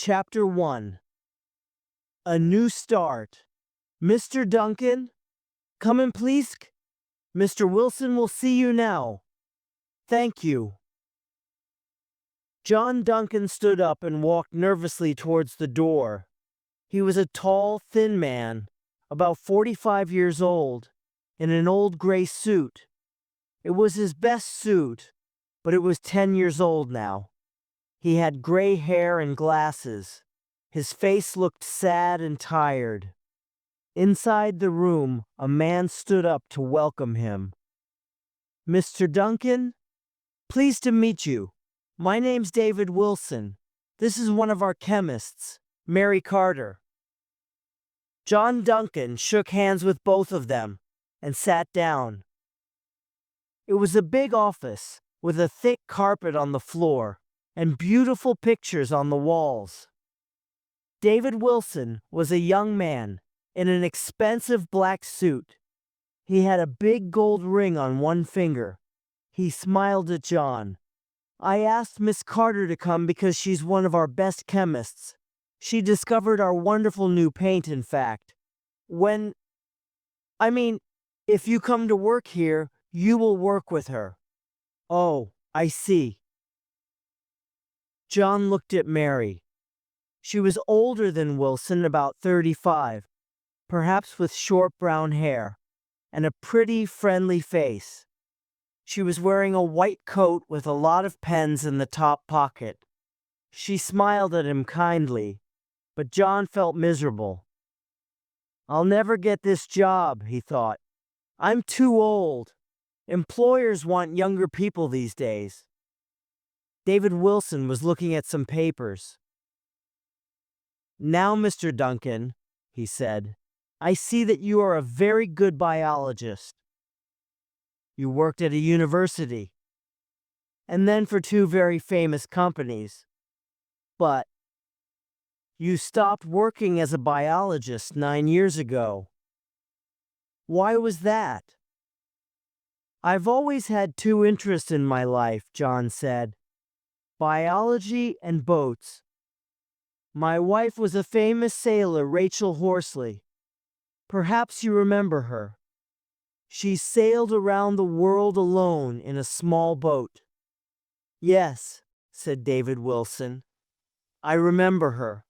Chapter 1. A New Start. Mr. Duncan, come in please. Mr. Wilson will see you now. Thank you. John Duncan stood up and walked nervously towards the door. He was a tall, thin man, about 45 years old, in an old gray suit. It was his best suit, but it was 10 years old now. He had gray hair and glasses. His face looked sad and tired. Inside the room, a man stood up to welcome him. Mr. Duncan, pleased to meet you. My name's David Wilson. This is one of our chemists, Mary Carter. John Duncan shook hands with both of them and sat down. It was a big office with a thick carpet on the floor and beautiful pictures on the walls. David Wilson was a young man in an expensive black suit. He had a big gold ring on one finger. He smiled at John. I asked Miss Carter to come because she's one of our best chemists. She discovered our wonderful new paint, in fact. If you come to work here, you will work with her. Oh, I see. John looked at Mary. She was older than Wilson, about 35, perhaps with short brown hair, and a pretty, friendly face. She was wearing a white coat with a lot of pens in the top pocket. She smiled at him kindly, but John felt miserable. I'll never get this job, he thought. I'm too old. Employers want younger people these days. David Wilson was looking at some papers. Now, Mr. Duncan, he said, I see that you are a very good biologist. You worked at a university, and then for two very famous companies. But you stopped working as a biologist 9 years ago. Why was that? I've always had two interests in my life, John said. Biology and boats. My wife was a famous sailor, Rachel Horsley. Perhaps you remember her. She sailed around the world alone in a small boat. Yes, said David Wilson. I remember her.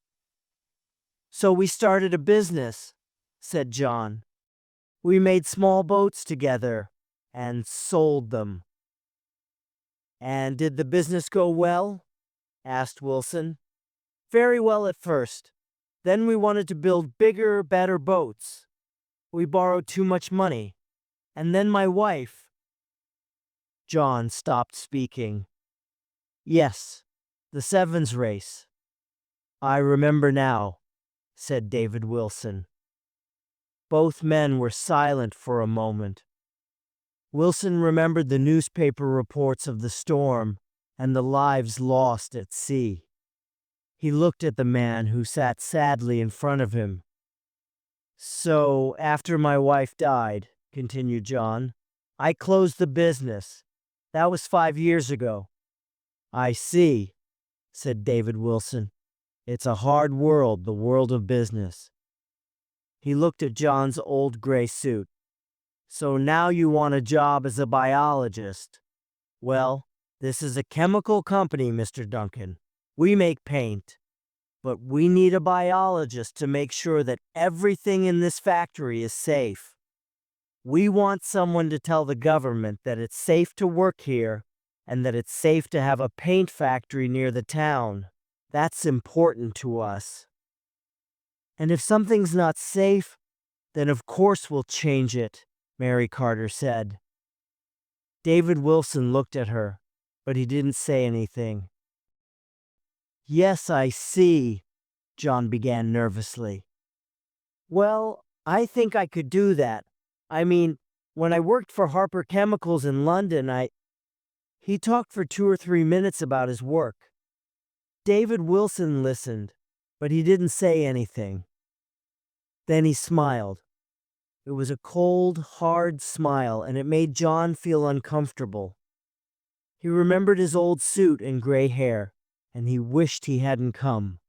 So we started a business, said John. We made small boats together and sold them. And did the business go well? Asked Wilson. Very well at first. Then we wanted to build bigger, better boats. We borrowed too much money. And then my wife... John stopped speaking. Yes, the Sevens race. I remember now, said David Wilson. Both men were silent for a moment. Wilson remembered the newspaper reports of the storm and the lives lost at sea. He looked at the man who sat sadly in front of him. So, after my wife died, continued John, I closed the business. That was 5 years ago. I see, said David Wilson. It's a hard world, the world of business. He looked at John's old gray suit. So now you want a job as a biologist. Well, this is a chemical company, Mr. Duncan. We make paint. But we need a biologist to make sure that everything in this factory is safe. We want someone to tell the government that it's safe to work here and that it's safe to have a paint factory near the town. That's important to us. And if something's not safe, then of course we'll change it, Mary Carter said. David Wilson looked at her, but he didn't say anything. Yes, I see, John began nervously. Well, I think I could do that. When I worked for Harper Chemicals in London, He talked for 2 or 3 minutes about his work. David Wilson listened, but he didn't say anything. Then he smiled. It was a cold, hard smile, and it made John feel uncomfortable. He remembered his old suit and gray hair, and he wished he hadn't come.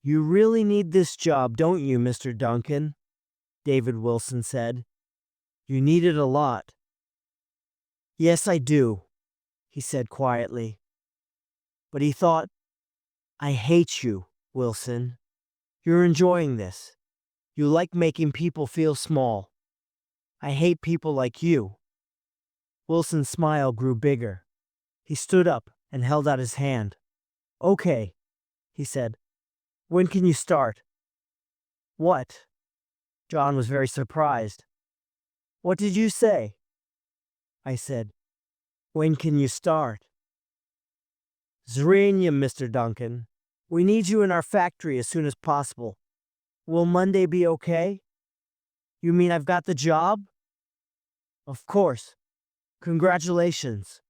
You really need this job, don't you, Mr. Duncan? David Wilson said. You need it a lot. Yes, I do, he said quietly. But he thought, I hate you, Wilson. You're enjoying this. You like making people feel small. I hate people like you. Wilson's smile grew bigger. He stood up and held out his hand. Okay, he said. When can you start? What? John was very surprised. What did you say? I said, when can you start? Zranium, Mr. Duncan. We need you in our factory as soon as possible. Will Monday be okay? You mean I've got the job? Of course. Congratulations.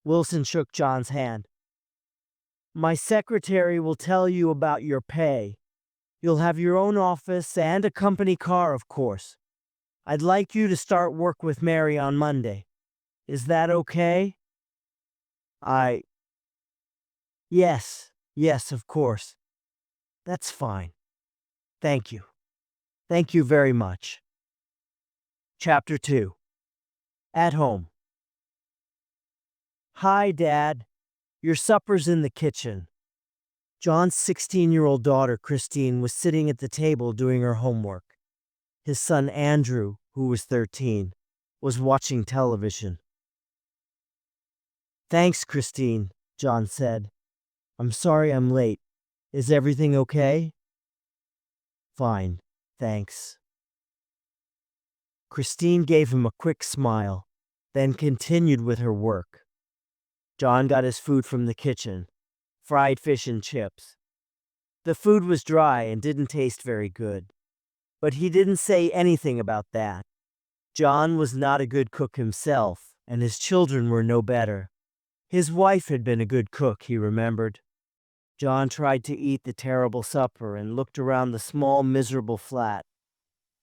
Wilson shook John's hand. My secretary will tell you about your pay. You'll have your own office and a company car, of course. I'd like you to start work with Mary on Monday. Is that okay? Yes, of course. That's fine. Thank you. Thank you very much. Chapter 2. At home. Hi, Dad. Your supper's in the kitchen. John's 16-year-old daughter, Christine, was sitting at the table doing her homework. His son, Andrew, who was 13, was watching television. Thanks, Christine, John said. I'm sorry I'm late. Is everything okay? Fine, thanks. Christine gave him a quick smile, then continued with her work. John got his food from the kitchen, fried fish and chips. The food was dry and didn't taste very good, but he didn't say anything about that. John was not a good cook himself, and his children were no better. His wife had been a good cook, he remembered. John tried to eat the terrible supper and looked around the small, miserable flat.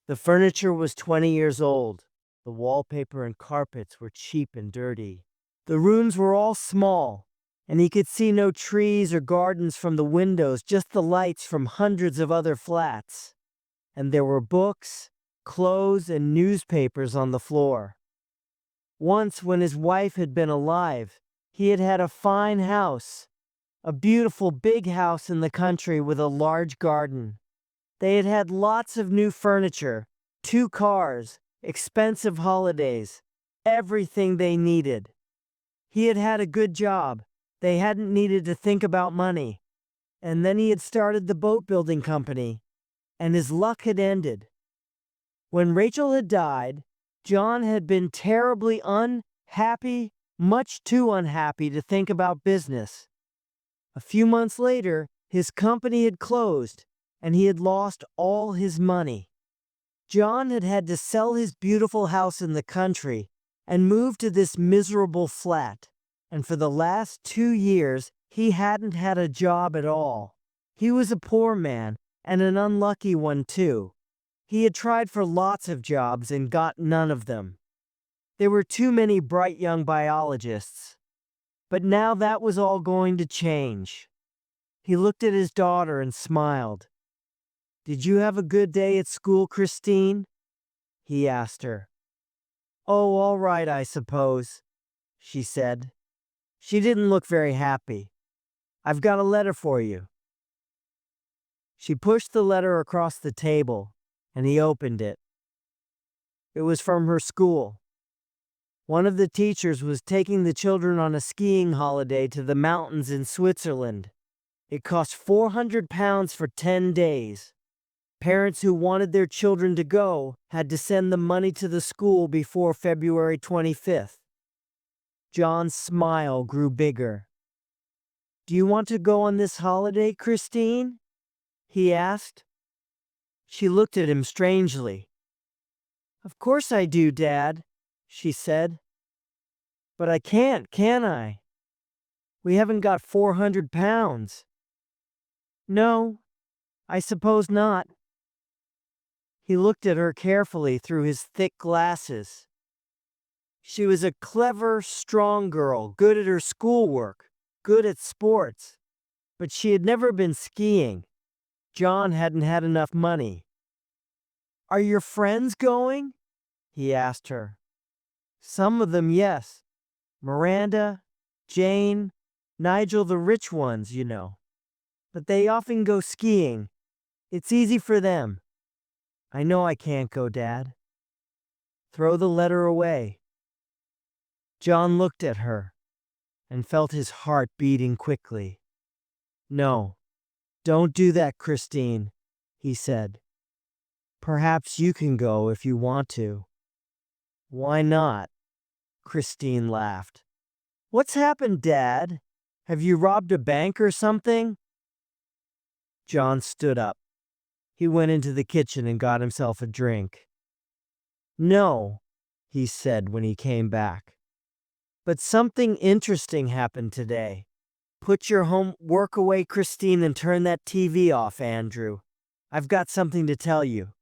The furniture was 20 years old. The wallpaper and carpets were cheap and dirty. The rooms were all small, and he could see no trees or gardens from the windows, just the lights from hundreds of other flats. And there were books, clothes, and newspapers on the floor. Once, when his wife had been alive, he had had a fine house, a beautiful big house in the country with a large garden. They had had lots of new furniture, 2 cars, expensive holidays, everything they needed. He had had a good job. They hadn't needed to think about money. And then he had started the boat building company, and his luck had ended. When Rachel had died, John had been terribly unhappy, much too unhappy to think about business. A few months later, his company had closed, and he had lost all his money. John had had to sell his beautiful house in the country and move to this miserable flat. And for the last 2 years, he hadn't had a job at all. He was a poor man, and an unlucky one too. He had tried for lots of jobs and got none of them. There were too many bright young biologists. But now that was all going to change. He looked at his daughter and smiled. Did you have a good day at school, Christine? He asked her. Oh, all right, I suppose, she said. She didn't look very happy. I've got a letter for you. She pushed the letter across the table, and he opened it. It was from her school. One of the teachers was taking the children on a skiing holiday to the mountains in Switzerland. It cost £400 for 10 days. Parents who wanted their children to go had to send the money to the school before February 25th. John's smile grew bigger. Do you want to go on this holiday, Christine? He asked. She looked at him strangely. Of course I do, Dad, she said. But I can't, can I? We haven't got £400. No, I suppose not. He looked at her carefully through his thick glasses. She was a clever, strong girl, good at her schoolwork, good at sports, but she had never been skiing, John hadn't had enough money. "Are your friends going?" he asked her. "Some of them, yes. Miranda, Jane, Nigel, the rich ones, you know. But they often go skiing. It's easy for them." "I know I can't go, Dad." "Throw the letter away." John looked at her and felt his heart beating quickly. "No, don't do that, Christine," he said. "Perhaps you can go if you want to." "Why not?" Christine laughed. "What's happened, Dad? Have you robbed a bank or something?" John stood up. He went into the kitchen and got himself a drink. "No," he said when he came back. "But something interesting happened today." "Put your homework away, Christine, and turn that TV off, Andrew. I've got something to tell you."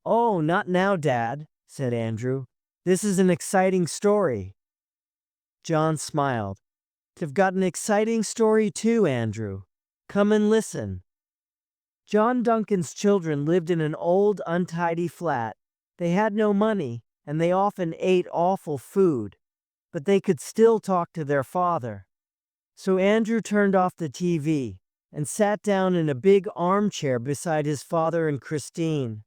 "Oh, not now, Dad," said Andrew. "This is an exciting story." John smiled. "I've got an exciting story too, Andrew. Come and listen." John Duncan's children lived in an old, untidy flat. They had no money, and they often ate awful food, but they could still talk to their father. So Andrew turned off the TV and sat down in a big armchair beside his father and Christine.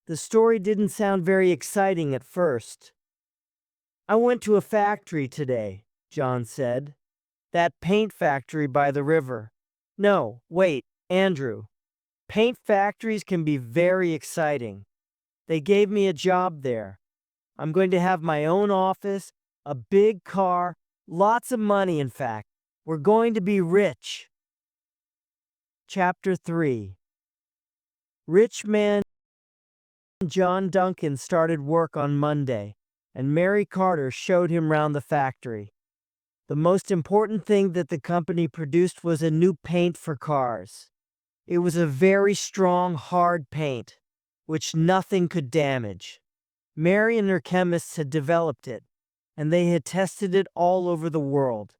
The story didn't sound very exciting at first. "I went to a factory today," John said. "That paint factory by the river." "No, wait, Andrew. Paint factories can be very exciting. They gave me a job there. I'm going to have my own office, a big car, lots of money, in fact. We're going to be rich." Chapter 3. Rich man John Duncan started work on Monday, and Mary Carter showed him round the factory. The most important thing that the company produced was a new paint for cars. It was a very strong, hard paint, which nothing could damage. Mary and her chemists had developed it, and they had tested it all over the world.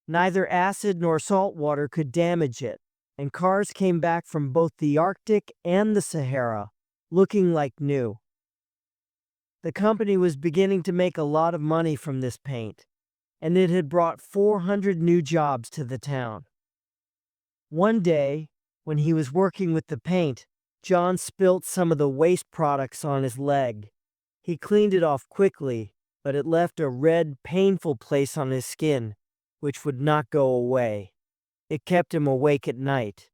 Neither acid nor salt water could damage it, and cars came back from both the Arctic and the Sahara, looking like new. The company was beginning to make a lot of money from this paint, and it had brought 400 new jobs to the town. One day, when he was working with the paint, John spilt some of the waste products on his leg. He cleaned it off quickly, but it left a red, painful place on his skin, which would not go away. It kept him awake at night.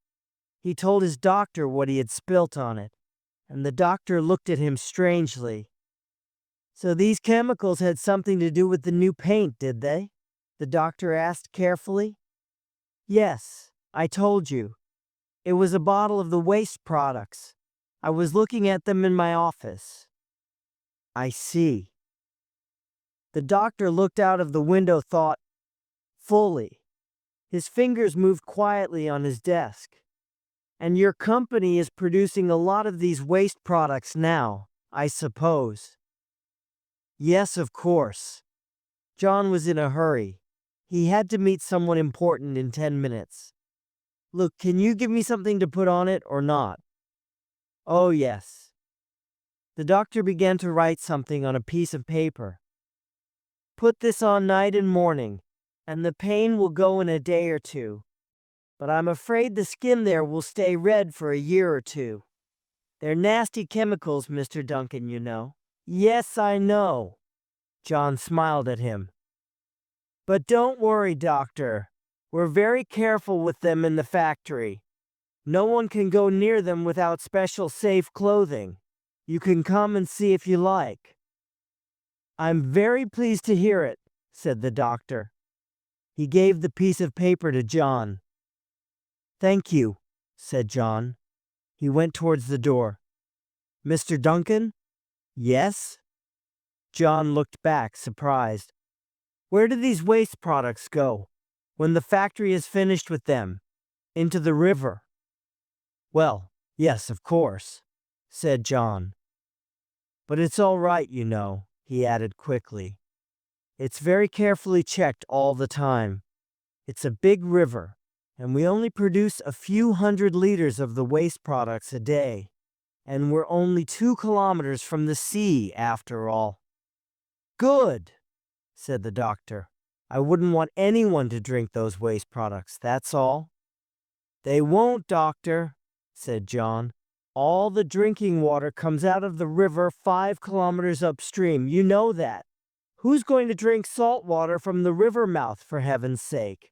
He told his doctor what he had spilt on it, and the doctor looked at him strangely. "So these chemicals had something to do with the new paint, did they?" the doctor asked carefully. "Yes, I told you. It was a bottle of the waste products. I was looking at them in my office." "I see." The doctor looked out of the window thoughtfully. His fingers moved quietly on his desk. "And your company is producing a lot of these waste products now, I suppose?" "Yes, of course." John was in a hurry. He had to meet someone important in 10 minutes. "Look, can you give me something to put on it or not?" "Oh, yes." The doctor began to write something on a piece of paper. "Put this on night and morning, and the pain will go in a day or two. But I'm afraid the skin there will stay red for a year or two. They're nasty chemicals, Mr. Duncan, you know." "Yes, I know." John smiled at him. "But don't worry, doctor. We're very careful with them in the factory. No one can go near them without special safe clothing. You can come and see if you like." "I'm very pleased to hear it," said the doctor. He gave the piece of paper to John. "Thank you," said John. He went towards the door. "Mr. Duncan?" "Yes?" John looked back, surprised. "Where do these waste products go when the factory is finished with them? Into the river?" "Well, yes, of course," said John. "But it's all right, you know," he added quickly. "It's very carefully checked all the time. It's a big river, and we only produce a few hundred liters of the waste products a day. And we're only 2 kilometers from the sea, after all." "Good," said the doctor. "I wouldn't want anyone to drink those waste products, that's all." "They won't, doctor," said John. "All the drinking water comes out of the river 5 kilometers upstream. You know that. Who's going to drink salt water from the river mouth, for heaven's sake?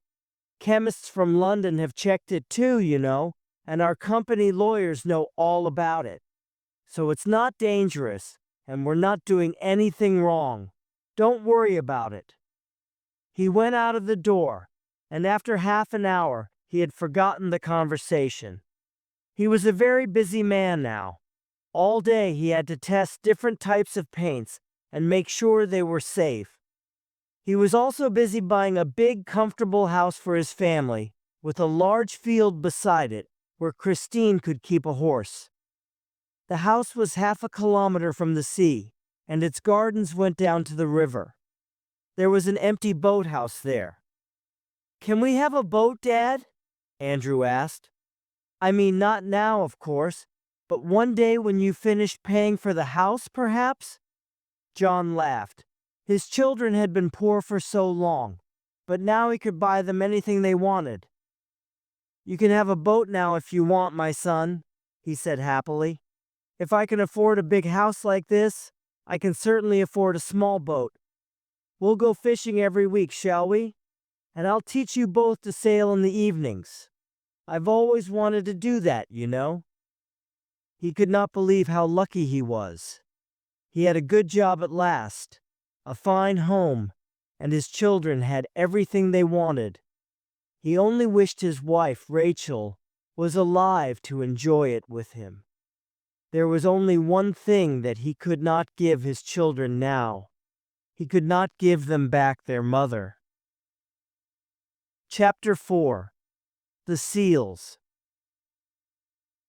Chemists from London have checked it too, you know, and our company lawyers know all about it. So it's not dangerous, and we're not doing anything wrong. Don't worry about it." He went out of the door, and after half an hour, he had forgotten the conversation. He was a very busy man now. All day he had to test different types of paints and make sure they were safe. He was also busy buying a big, comfortable house for his family, with a large field beside it where Christine could keep a horse. The house was 1/2 kilometer from the sea, and its gardens went down to the river. There was an empty boathouse there. "Can we have a boat, Dad?" Andrew asked. "I mean, not now, of course, but one day when you finish paying for the house, perhaps?" John laughed. His children had been poor for so long, but now he could buy them anything they wanted. "You can have a boat now if you want, my son," he said happily. "If I can afford a big house like this, I can certainly afford a small boat. We'll go fishing every week, shall we? And I'll teach you both to sail in the evenings. I've always wanted to do that, you know." He could not believe how lucky he was. He had a good job at last, a fine home, and his children had everything they wanted. He only wished his wife, Rachel, was alive to enjoy it with him. There was only one thing that he could not give his children now. He could not give them back their mother. Chapter 4. The Seals.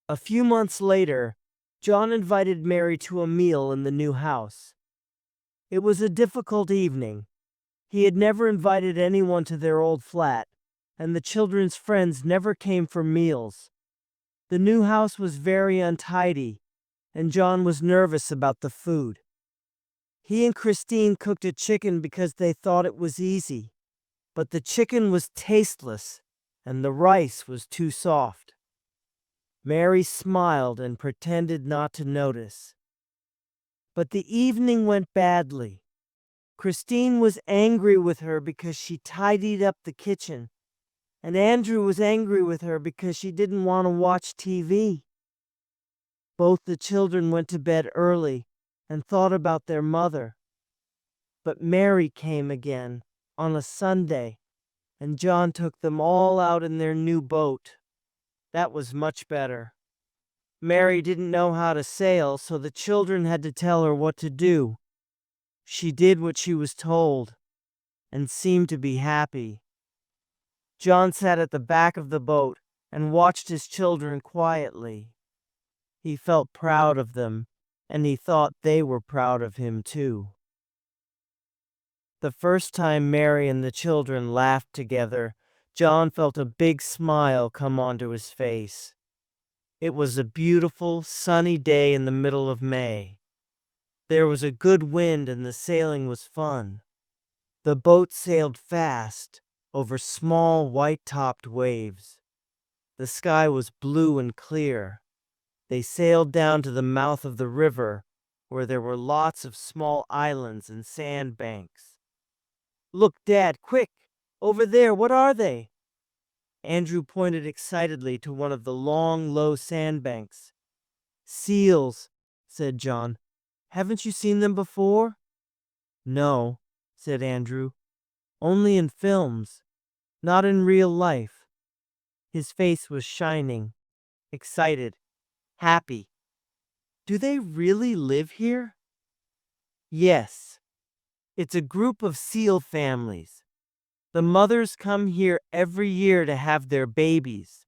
A few months later, John invited Mary to a meal in the new house. It was a difficult evening. He had never invited anyone to their old flat, and the children's friends never came for meals. The new house was very untidy, and John was nervous about the food. He and Christine cooked a chicken because they thought it was easy, but the chicken was tasteless, and the rice was too soft. Mary smiled and pretended not to notice. But the evening went badly. Christine was angry with her because she tidied up the kitchen, and Andrew was angry with her because she didn't want to watch TV. Both the children went to bed early and thought about their mother. But Mary came again on a Sunday, and John took them all out in their new boat. That was much better. Mary didn't know how to sail, so the children had to tell her what to do. She did what she was told, and seemed to be happy. John sat at the back of the boat and watched his children quietly. He felt proud of them, and he thought they were proud of him too. The first time Mary and the children laughed together, John felt a big smile come onto his face. It was a beautiful, sunny day in the middle of May. There was a good wind and the sailing was fun. The boat sailed fast over small white-topped waves. The sky was blue and clear. They sailed down to the mouth of the river, where there were lots of small islands and sandbanks. "Look, Dad, quick! Over there, what are they?" Andrew pointed excitedly to one of the long, low sandbanks. "Seals," said John. "Haven't you seen them before?" "No," said Andrew. "Only in films, not in real life." His face was shining, excited, happy. "Do they really live here?" "Yes. It's a group of seal families. The mothers come here every year to have their babies."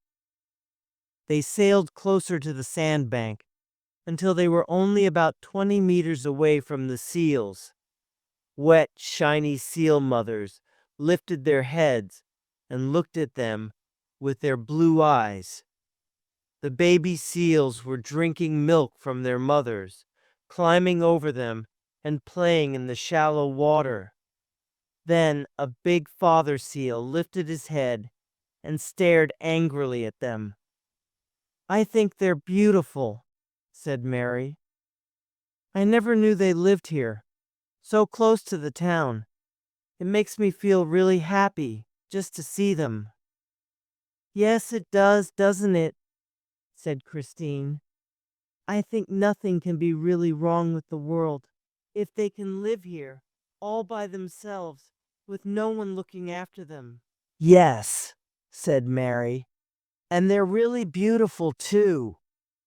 They sailed closer to the sandbank until they were only about 20 meters away from the seals. Wet, shiny seal mothers lifted their heads and looked at them with their blue eyes. The baby seals were drinking milk from their mothers, climbing over them and playing in the shallow water. Then a big father seal lifted his head and stared angrily at them. "I think they're beautiful," said Mary. "I never knew they lived here, so close to the town. It makes me feel really happy just to see them." "Yes, it does, doesn't it?" said Christine. "I think nothing can be really wrong with the world if they can live here all by themselves with no one looking after them." "Yes," said Mary, "and they're really beautiful too.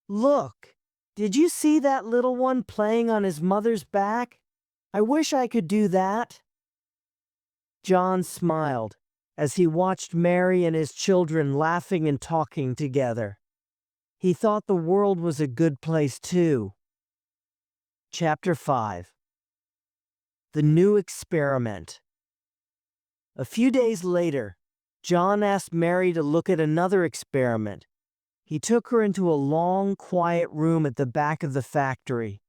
Look, did you see that little one playing on his mother's back? I wish I could do that." John smiled as he watched Mary and his children laughing and talking together. He thought the world was a good place too. Chapter 5. The New Experiment. A few days later, John asked Mary to look at another experiment. He took her into a long, quiet room at the back of the factory.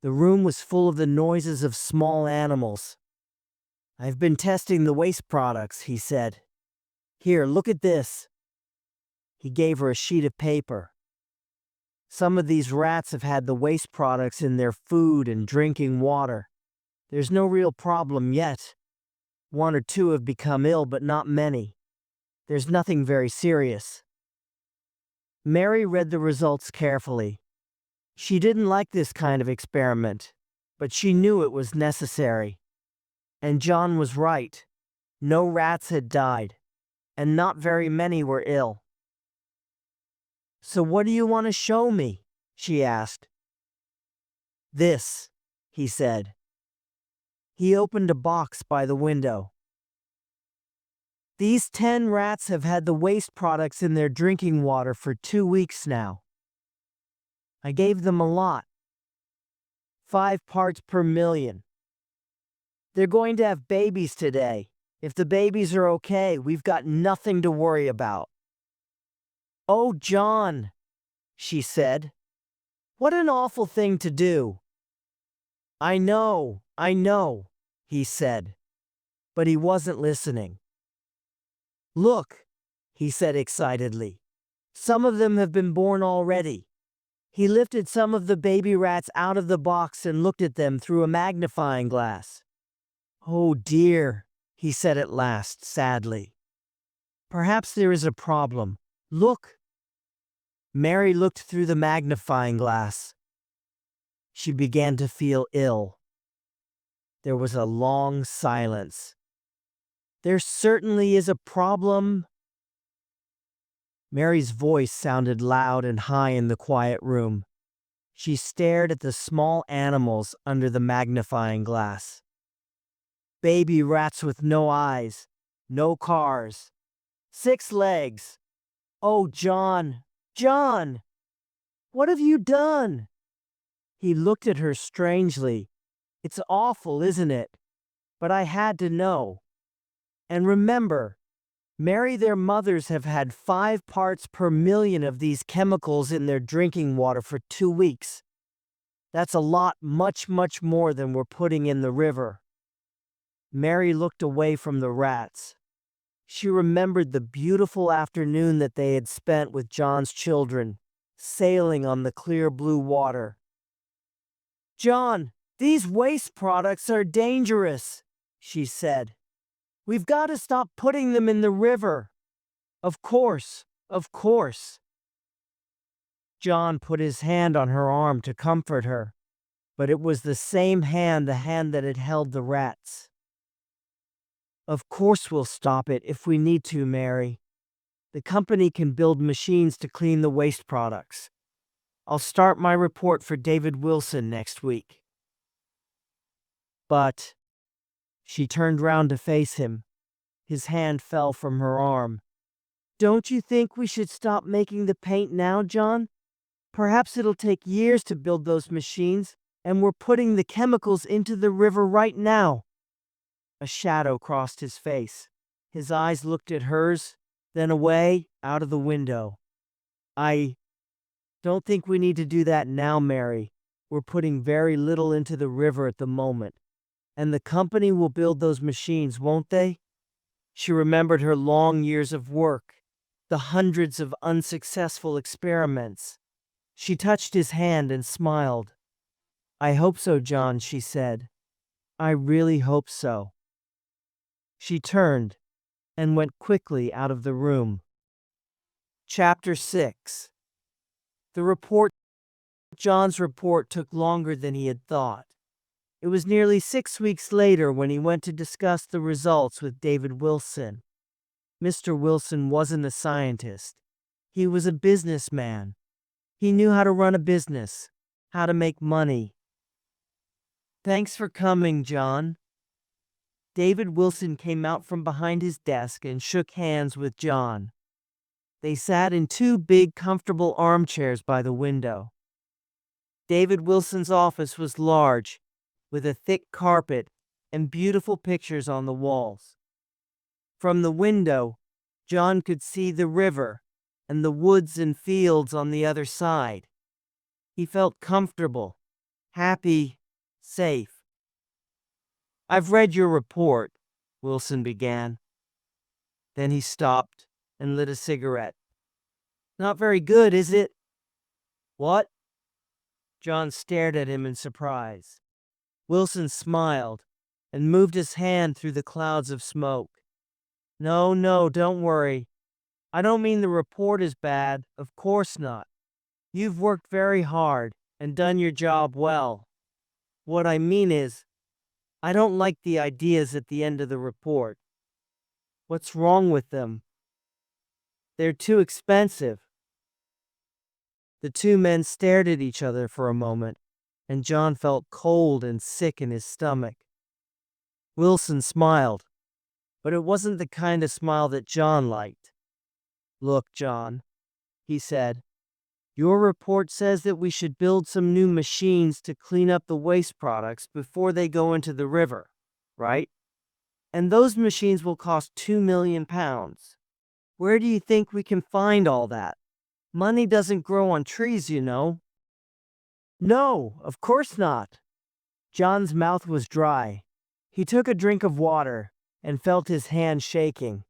The room was full of the noises of small animals. "I've been testing the waste products," he said. "Here, look at this." He gave her a sheet of paper. "Some of these rats have had the waste products in their food and drinking water. There's no real problem yet. 1 or 2 have become ill, but not many. There's nothing very serious." Mary read the results carefully. She didn't like this kind of experiment, but she knew it was necessary. And John was right. No rats had died, and not very many were ill. "So what do you want to show me?" she asked. "This," he said. He opened a box by the window. "These 10 rats have had the waste products in their drinking water for 2 weeks now. I gave them a lot. 5 parts per million. They're going to have babies today. If the babies are okay, we've got nothing to worry about." "Oh, John," she said. "What an awful thing to do." I know," he said, but he wasn't listening. "Look," he said excitedly. "Some of them have been born already." He lifted some of the baby rats out of the box and looked at them through a magnifying glass. "Oh dear," he said at last, sadly. "Perhaps there is a problem. Look." Mary looked through the magnifying glass. She began to feel ill. There was a long silence. "There certainly is a problem." Mary's voice sounded loud and high in the quiet room. She stared at the small animals under the magnifying glass. Baby rats with no eyes, no cars, 6 legs. "Oh, John, John, what have you done?" He looked at her strangely. "It's awful, isn't it? But I had to know. And remember, Mary, their mothers have had 5 parts per million of these chemicals in their drinking water for 2 weeks. That's a lot, much, much more than we're putting in the river." Mary looked away from the rats. She remembered the beautiful afternoon that they had spent with John's children, sailing on the clear blue water. "John, these waste products are dangerous," she said. "We've got to stop putting them in the river." Of course, of course." John put his hand on her arm to comfort her, but it was the same hand, the hand that had held the rats. "Of course we'll stop it if we need to, Mary. The company can build machines to clean the waste products. I'll start my report for David Wilson next week." "But," she turned round to face him. His hand fell from her arm. "Don't you think we should stop making the paint now, John? Perhaps it'll take years to build those machines, and we're putting the chemicals into the river right now." A shadow crossed his face. His eyes looked at hers, then away, out of the window. I don't think we need to do that now, Mary. We're putting very little into the river at the moment. And the company will build those machines, won't they? She remembered her long years of work, the hundreds of unsuccessful experiments. She touched his hand and smiled. I hope so, John, she said. I really hope so. She turned and went quickly out of the room. Chapter 6. John's report took longer than he had thought. It was nearly 6 weeks later when he went to discuss the results with David Wilson. Mr. Wilson wasn't a scientist. He was a businessman. He knew how to run a business, how to make money. Thanks for coming, John. David Wilson came out from behind his desk and shook hands with John. They sat in two big, comfortable armchairs by the window. David Wilson's office was large, with a thick carpet and beautiful pictures on the walls. From the window, John could see the river and the woods and fields on the other side. He felt comfortable, happy, safe. I've read your report, Wilson began. Then he stopped and lit a cigarette. Not very good, is it? What? John stared at him in surprise. Wilson smiled and moved his hand through the clouds of smoke. No, don't worry. I don't mean the report is bad, of course not. You've worked very hard and done your job well. What I mean is, I don't like the ideas at the end of the report. What's wrong with them? They're too expensive. The two men stared at each other for a moment, and John felt cold and sick in his stomach. Wilson smiled, but it wasn't the kind of smile that John liked. Look, John, he said, your report says that we should build some new machines to clean up the waste products before they go into the river, right? And those machines will cost £2 million. Where do you think we can find all that? Money doesn't grow on trees, you know. No, of course not. John's mouth was dry. He took a drink of water and felt his hand shaking.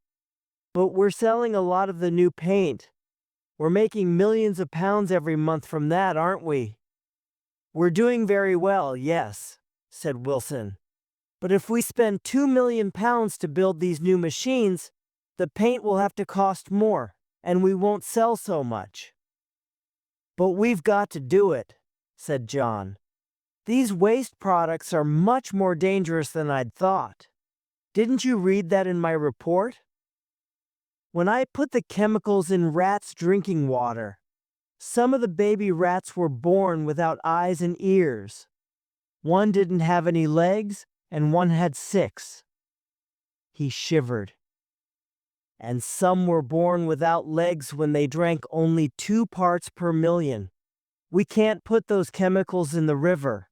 But we're selling a lot of the new paint. We're making millions of pounds every month from that, aren't we? We're doing very well, yes, said Wilson. But if we spend £2 million to build these new machines, the paint will have to cost more, and we won't sell so much. But we've got to do it, said John. These waste products are much more dangerous than I'd thought. Didn't you read that in my report? When I put the chemicals in rats' drinking water, some of the baby rats were born without eyes and ears. One didn't have any legs, and one had 6. He shivered. And some were born without legs when they drank only 2 parts per million. We can't put those chemicals in the river.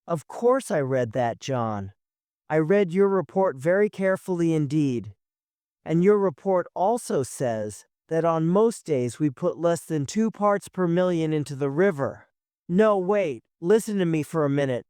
Of course I read that, John. I read your report very carefully indeed. And your report also says that on most days we put less than 2 parts per million into the river. No, wait, listen to me for a minute.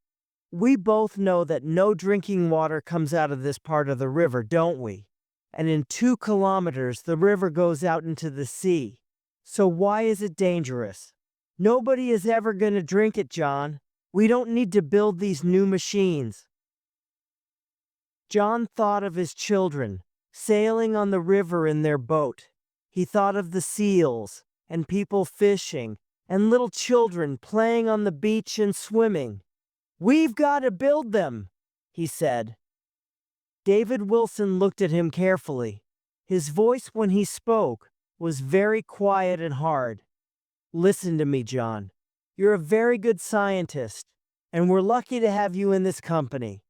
We both know that no drinking water comes out of this part of the river, don't we? And in 2 kilometers, the river goes out into the sea. So why is it dangerous? Nobody is ever going to drink it, John. We don't need to build these new machines. John thought of his children, sailing on the river in their boat. He thought of the seals, and people fishing, and little children playing on the beach and swimming. We've got to build them, he said. David Wilson looked at him carefully. His voice when he spoke was very quiet and hard. Listen to me, John. You're a very good scientist, and we're lucky to have you in this company.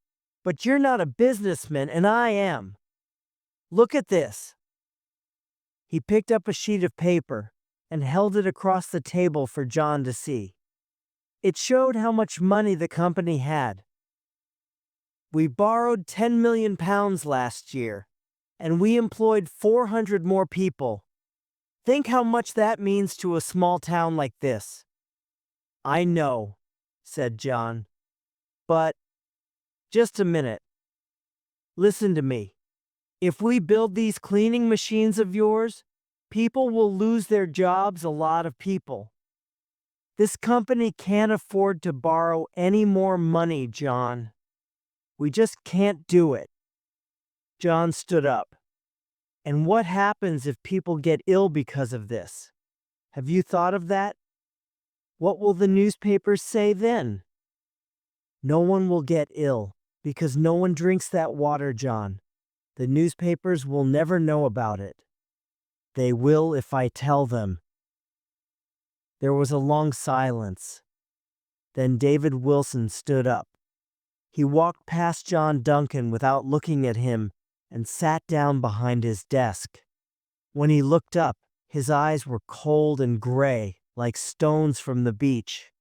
But you're not a businessman, and I am. Look at this. He picked up a sheet of paper and held it across the table for John to see. It showed how much money the company had. We borrowed £10 million last year, and we employed 400 more people. Think how much that means to a small town like this." "I know," said John. "But just a minute. Listen to me. If we build these cleaning machines of yours, people will lose their jobs, a lot of people. This company can't afford to borrow any more money, John. We just can't do it." John stood up. "And what happens if people get ill because of this? Have you thought of that? What will the newspapers say then?" "No one will get ill, because no one drinks that water, John. The newspapers will never know about it." "They will if I tell them." There was a long silence. Then David Wilson stood up. He walked past John Duncan without looking at him and sat down behind his desk. When he looked up, his eyes were cold and gray, like stones from the beach.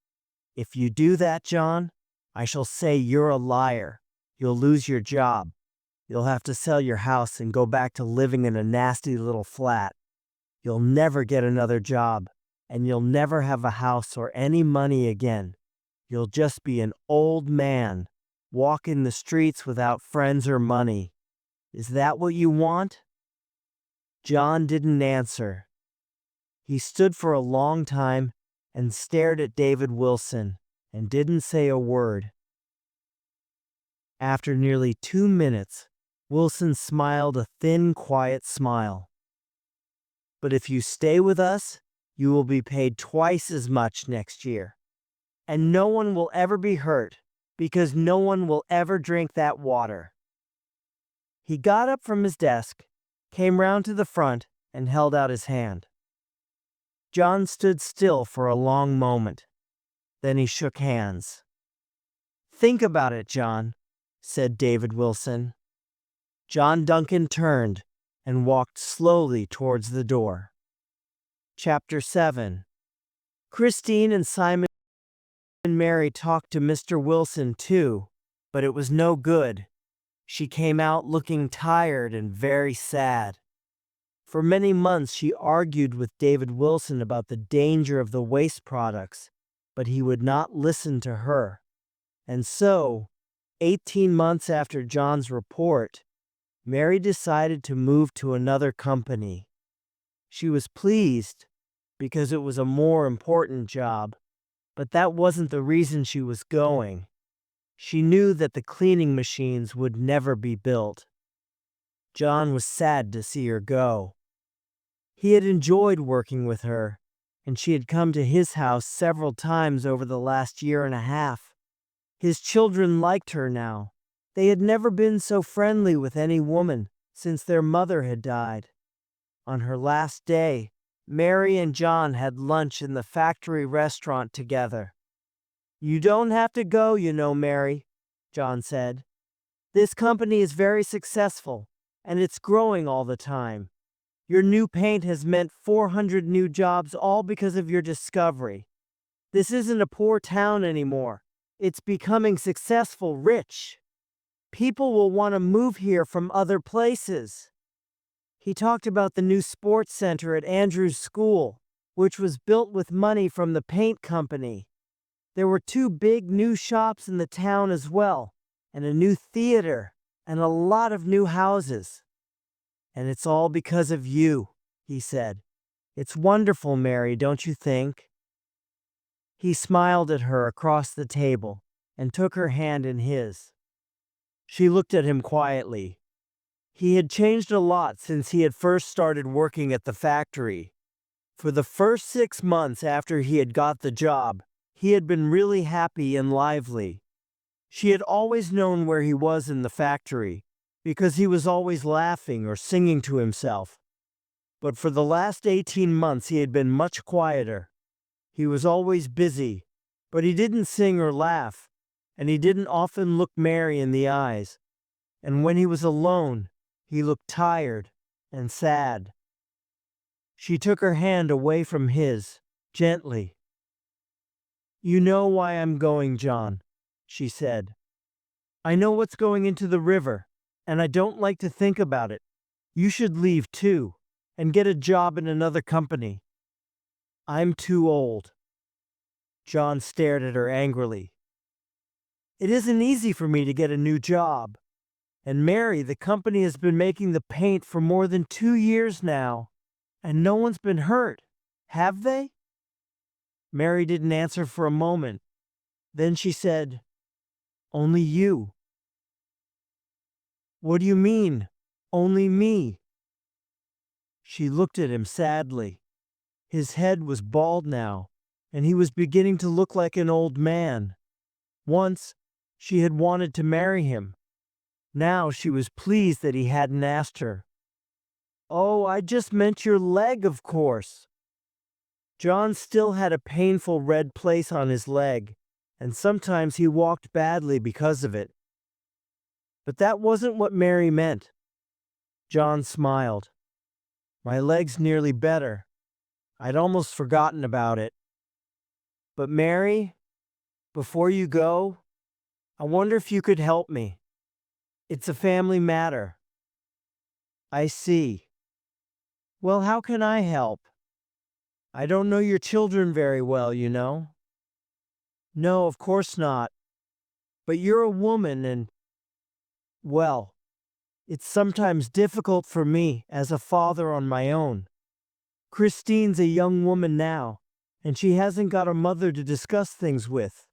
"If you do that, John, I shall say you're a liar. You'll lose your job. You'll have to sell your house and go back to living in a nasty little flat. You'll never get another job, and you'll never have a house or any money again. You'll just be an old man, walking the streets without friends or money. Is that what you want?" John didn't answer. He stood for a long time and stared at David Wilson and didn't say a word. After nearly 2 minutes, Wilson smiled a thin, quiet smile. "But if you stay with us, you will be paid twice as much next year. And no one will ever be hurt, because no one will ever drink that water." He got up from his desk, came round to the front, and held out his hand. John stood still for a long moment. Then he shook hands. "Think about it, John," said David Wilson. John Duncan turned and walked slowly towards the door. Chapter 7. Christine and Simon and Mary talked to Mr. Wilson too, but it was no good. She came out looking tired and very sad. For many months she argued with David Wilson about the danger of the waste products, but he would not listen to her. And so, 18 months after John's report, Mary decided to move to another company. She was pleased because it was a more important job, but that wasn't the reason she was going. She knew that the cleaning machines would never be built. John was sad to see her go. He had enjoyed working with her, and she had come to his house several times over the last year and a half. His children liked her now. They had never been so friendly with any woman since their mother had died. On her last day, Mary and John had lunch in the factory restaurant together. "You don't have to go, you know, Mary," John said. "This company is very successful, and it's growing all the time. Your new paint has meant 400 new jobs, all because of your discovery. This isn't a poor town anymore. It's becoming successful, rich. People will want to move here from other places." He talked about the new sports center at Andrew's school, which was built with money from the paint company. There were 2 big new shops in the town as well, and a new theater, and a lot of new houses. "And it's all because of you," he said. "It's wonderful, Mary, don't you think?" He smiled at her across the table and took her hand in his. She looked at him quietly. He had changed a lot since he had first started working at the factory. For the first 6 months after he had got the job, he had been really happy and lively. She had always known where he was in the factory, because he was always laughing or singing to himself. But for the last 18 months he had been much quieter. He was always busy, but he didn't sing or laugh, and he didn't often look Mary in the eyes. And when he was alone, he looked tired and sad. She took her hand away from his, gently. "You know why I'm going, John," she said. "I know what's going into the river, and I don't like to think about it. You should leave too and get a job in another company. I'm too old. John stared at her angrily. It isn't easy for me to get a new job. And Mary, the company has been making the paint for more than 2 years now, and no one's been hurt, have they? Mary didn't answer for a moment. Then she said, Only you. What do you mean, only me? She looked at him sadly. His head was bald now, and he was beginning to look like an old man. Once, she had wanted to marry him. Now she was pleased that he hadn't asked her. Oh, I just meant your leg, of course. John still had a painful red place on his leg, and sometimes he walked badly because of it. But that wasn't what Mary meant. John smiled. My leg's nearly better. I'd almost forgotten about it. But Mary, before you go, I wonder if you could help me. It's a family matter. I see. Well, how can I help? I don't know your children very well, you know. No, of course not. But you're a woman and, well, it's sometimes difficult for me as a father on my own. Christine's a young woman now, and she hasn't got a mother to discuss things with.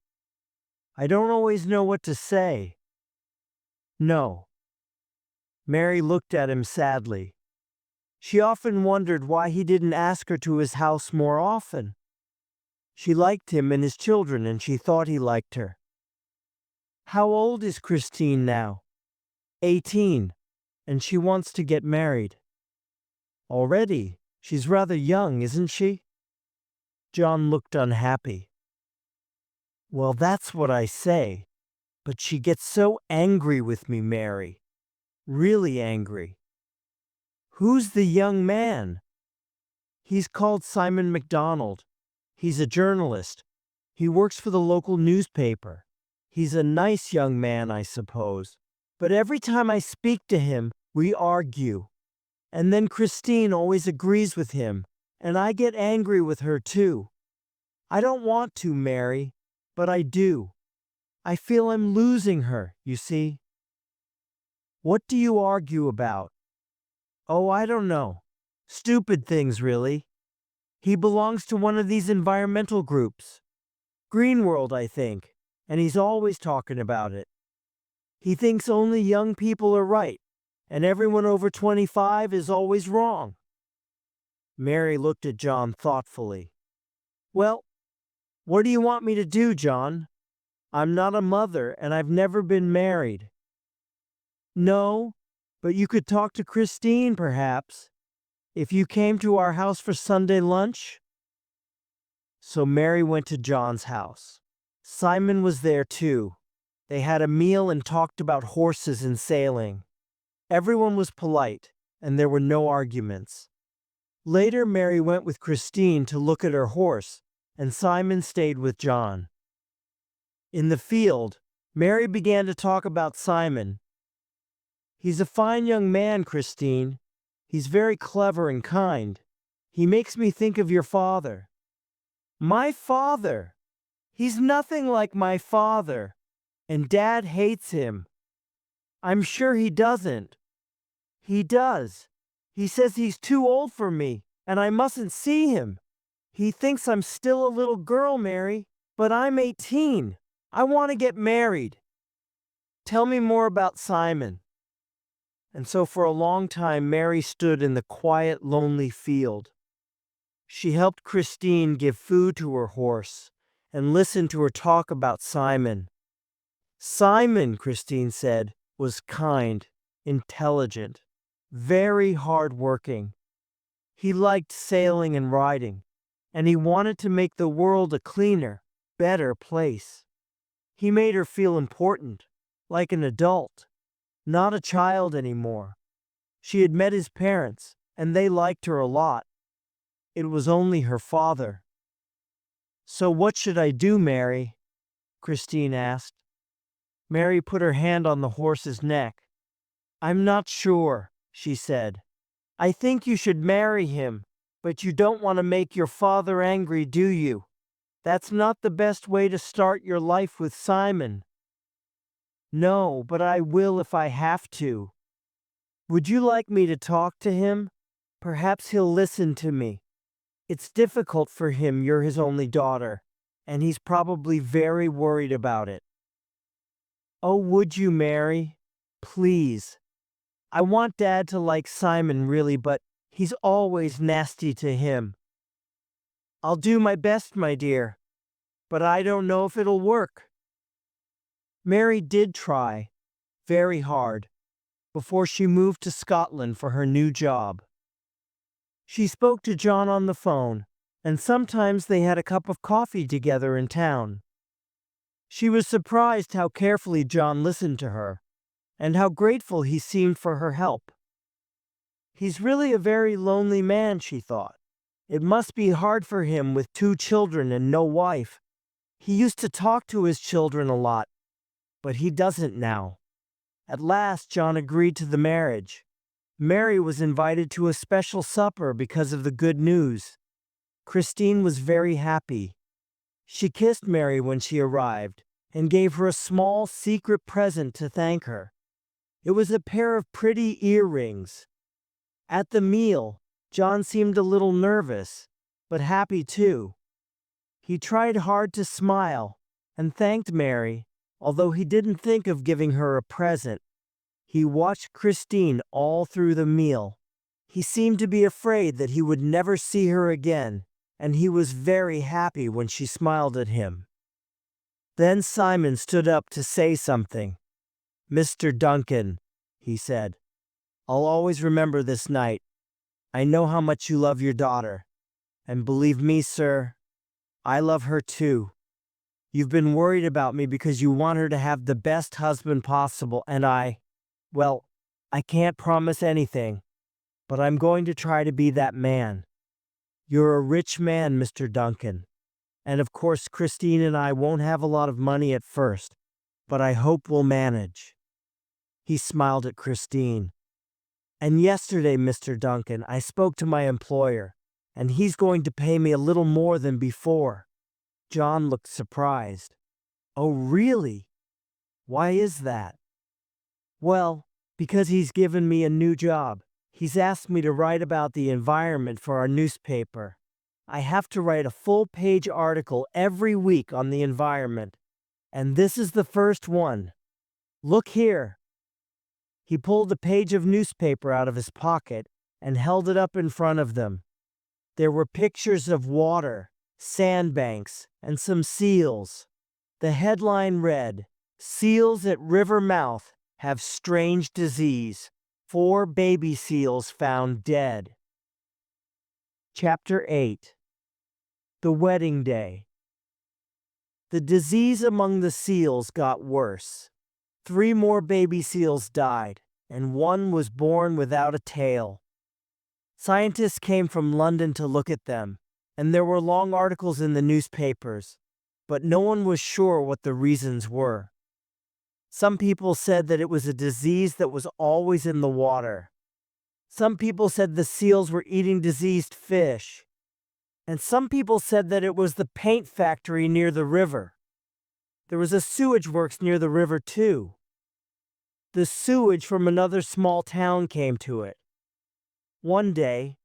I don't always know what to say. No. Mary looked at him sadly. She often wondered why he didn't ask her to his house more often. She liked him and his children, and she thought he liked her. How old is Christine now? 18, and she wants to get married. Already? She's rather young, isn't she? John looked unhappy. Well, that's what I say, but she gets so angry with me, Mary. Really angry. Who's the young man? He's called Simon MacDonald. He's a journalist. He works for the local newspaper. He's a nice young man, I suppose. But every time I speak to him, we argue. And then Christine always agrees with him, and I get angry with her too. I don't want to, Mary, but I do. I feel I'm losing her, you see. What do you argue about? Oh, I don't know. Stupid things, really. He belongs to one of these environmental groups. Green World, I think, and he's always talking about it. He thinks only young people are right, and everyone over 25 is always wrong. Mary looked at John thoughtfully. Well, what do you want me to do, John? I'm not a mother, and I've never been married. No, but you could talk to Christine, perhaps, if you came to our house for Sunday lunch. So Mary went to John's house. Simon was there too. They had a meal and talked about horses and sailing. Everyone was polite, and there were no arguments. Later, Mary went with Christine to look at her horse, and Simon stayed with John. In the field, Mary began to talk about Simon. He's a fine young man, Christine. He's very clever and kind. He makes me think of your father. My father? He's nothing like my father, and Dad hates him. I'm sure he doesn't. He does. He says he's too old for me, and I mustn't see him. He thinks I'm still a little girl, Mary, but I'm 18. I want to get married. Tell me more about Simon. And so for a long time, Mary stood in the quiet, lonely field. She helped Christine give food to her horse and listened to her talk about Simon. Simon, Christine said, was kind, intelligent, very hard-working. He liked sailing and riding, and he wanted to make the world a cleaner, better place. He made her feel important, like an adult, not a child anymore. She had met his parents, and they liked her a lot. It was only her father. So what should I do, Mary? Christine asked. Mary put her hand on the horse's neck. I'm not sure, she said. I think you should marry him, but you don't want to make your father angry, do you? That's not the best way to start your life with Simon. No, but I will if I have to. Would you like me to talk to him? Perhaps he'll listen to me. It's difficult for him, you're his only daughter, and he's probably very worried about it. Oh, would you, Mary? Please. I want Dad to like Simon really, but he's always nasty to him. I'll do my best, my dear, but I don't know if it'll work. Mary did try, very hard, before she moved to Scotland for her new job. She spoke to John on the phone, and sometimes they had a cup of coffee together in town. She was surprised how carefully John listened to her, and how grateful he seemed for her help. He's really a very lonely man, she thought. It must be hard for him with 2 children and no wife. He used to talk to his children a lot, but he doesn't now. At last, John agreed to the marriage. Mary was invited to a special supper because of the good news. Christine was very happy. She kissed Mary when she arrived and gave her a small secret present to thank her. It was a pair of pretty earrings. At the meal, John seemed a little nervous, but happy too. He tried hard to smile and thanked Mary, although he didn't think of giving her a present. He watched Christine all through the meal. He seemed to be afraid that he would never see her again, and he was very happy when she smiled at him. Then Simon stood up to say something. "Mr. Duncan," he said, "I'll always remember this night. I know how much you love your daughter, and believe me, sir, I love her too. You've been worried about me because you want her to have the best husband possible, and well, I can't promise anything, but I'm going to try to be that man. You're a rich man, Mr. Duncan, and of course Christine and I won't have a lot of money at first, but I hope we'll manage." He smiled at Christine. "And yesterday, Mr. Duncan, I spoke to my employer, and he's going to pay me a little more than before." John looked surprised. "Oh, really? Why is that?" "Well, because he's given me a new job. He's asked me to write about the environment for our newspaper. I have to write a full-page article every week on the environment, and this is the first one. Look here." He pulled a page of newspaper out of his pocket and held it up in front of them. There were pictures of water, sandbanks, and some seals. The headline read, "Seals at river mouth have strange disease. 4 baby seals found dead." Chapter 8. The Wedding Day. The disease among the seals got worse. 3 more baby seals died, and 1 was born without a tail. Scientists came from London to look at them, and there were long articles in the newspapers, but no one was sure what the reasons were. Some people said that it was a disease that was always in the water. Some people said the seals were eating diseased fish. And some people said that it was the paint factory near the river. There was a sewage works near the river too. The sewage from another small town came to it. One day,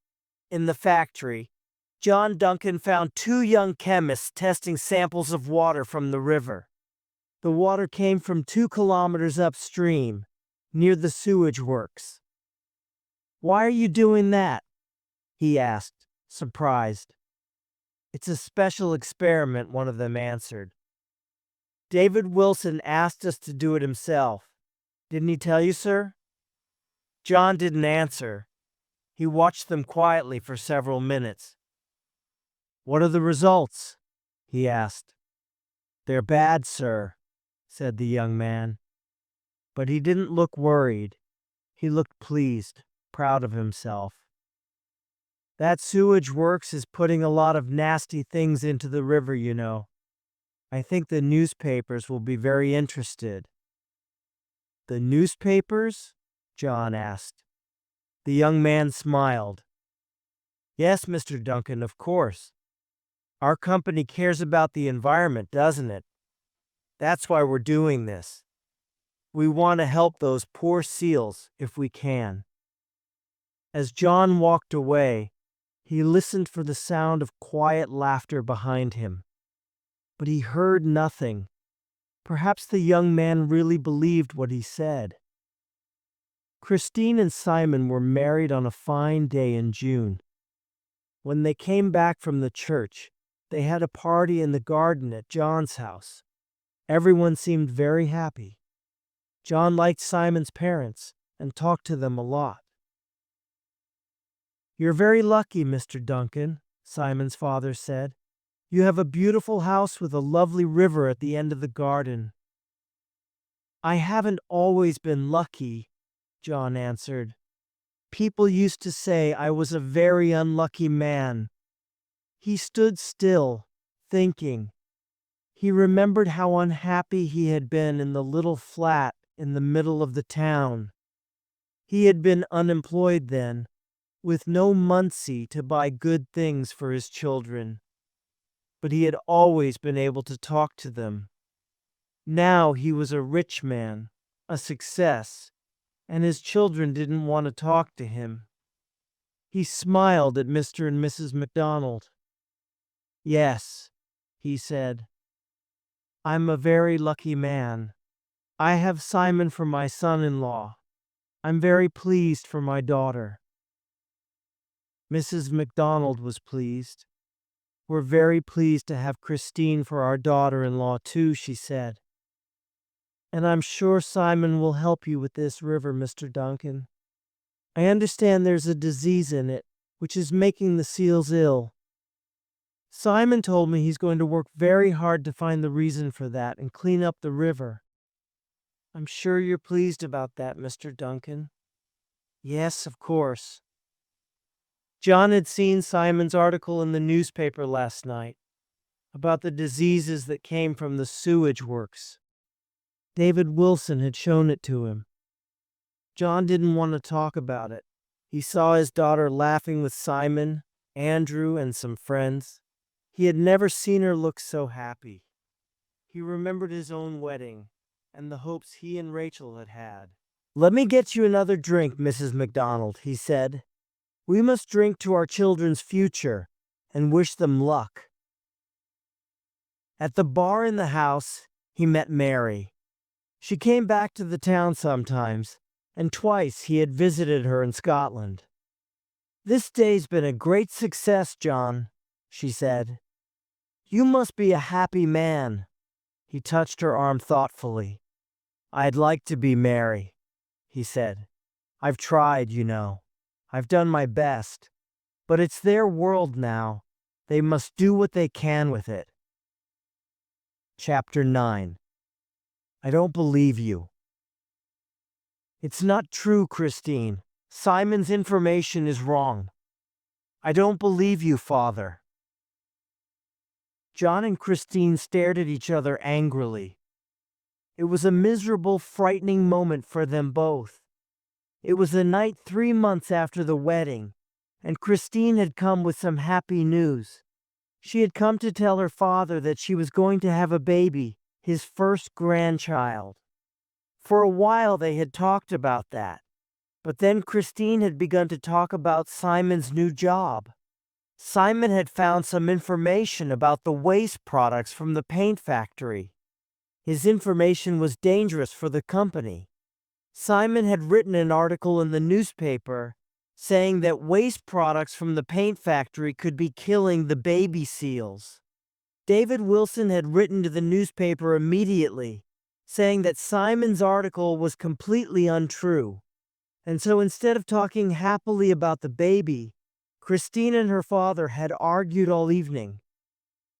in the factory, John Duncan found 2 young chemists testing samples of water from the river. The water came from 2 kilometers upstream, near the sewage works. "Why are you doing that?" he asked, surprised. "It's a special experiment," one of them answered. "David Wilson asked us to do it himself. Didn't he tell you, sir?" John didn't answer. He watched them quietly for several minutes. "What are the results?" he asked. "They're bad, sir," said the young man. But he didn't look worried. He looked pleased, proud of himself. "That sewage works is putting a lot of nasty things into the river, you know. I think the newspapers will be very interested." "The newspapers?" John asked. The young man smiled. Yes, Mr. Duncan, of course. Our company cares about the environment, doesn't it? That's why we're doing this. We want to help those poor seals if we can. As John walked away, he listened for the sound of quiet laughter behind him. But he heard nothing. Perhaps the young man really believed what he said. Christine and Simon were married on a fine day in June. When they came back from the church, they had a party in the garden at John's house. Everyone seemed very happy. John liked Simon's parents and talked to them a lot. "You're very lucky, Mr. Duncan," Simon's father said. "You have a beautiful house with a lovely river at the end of the garden." "I haven't always been lucky," John answered. "People used to say I was a very unlucky man." He stood still, thinking. He remembered how unhappy he had been in the little flat in the middle of the town. He had been unemployed then, with no Muncie to buy good things for his children. But he had always been able to talk to them. Now he was a rich man, a success, and his children didn't want to talk to him. He smiled at Mr. and Mrs. McDonald. "Yes," he said, "I'm a very lucky man. I have Simon for my son-in-law. I'm very pleased for my daughter." Mrs. McDonald was pleased. "We're very pleased to have Christine for our daughter-in-law too," she said. "And I'm sure Simon will help you with this river, Mr. Duncan. I understand there's a disease in it, which is making the seals ill. Simon told me he's going to work very hard to find the reason for that and clean up the river. I'm sure you're pleased about that, Mr. Duncan." "Yes, of course." John had seen Simon's article in the newspaper last night about the diseases that came from the sewage works. David Wilson had shown it to him. John didn't want to talk about it. He saw his daughter laughing with Simon, Andrew, and some friends. He had never seen her look so happy. He remembered his own wedding and the hopes he and Rachel had had. "Let me get you another drink, Mrs. McDonald," he said. "We must drink to our children's future and wish them luck." At the bar in the house, he met Mary. She came back to the town sometimes, and twice he had visited her in Scotland. "This day's been a great success, John," she said. "You must be a happy man." He touched her arm thoughtfully. "I'd like to be, Mary," he said. "I've tried, you know. I've done my best. But it's their world now. They must do what they can with it." Chapter 9. "I don't believe you." "It's not true, Christine. Simon's information is wrong. I don't believe you, Father." John and Christine stared at each other angrily. It was a miserable, frightening moment for them both. It was the night 3 months after the wedding, and Christine had come with some happy news. She had come to tell her father that she was going to have a baby, his first grandchild. For a while they had talked about that, but then Christine had begun to talk about Simon's new job. Simon had found some information about the waste products from the paint factory. His information was dangerous for the company. Simon had written an article in the newspaper saying that waste products from the paint factory could be killing the baby seals. David Wilson had written to the newspaper immediately, saying that Simon's article was completely untrue. And so instead of talking happily about the baby, Christine and her father had argued all evening.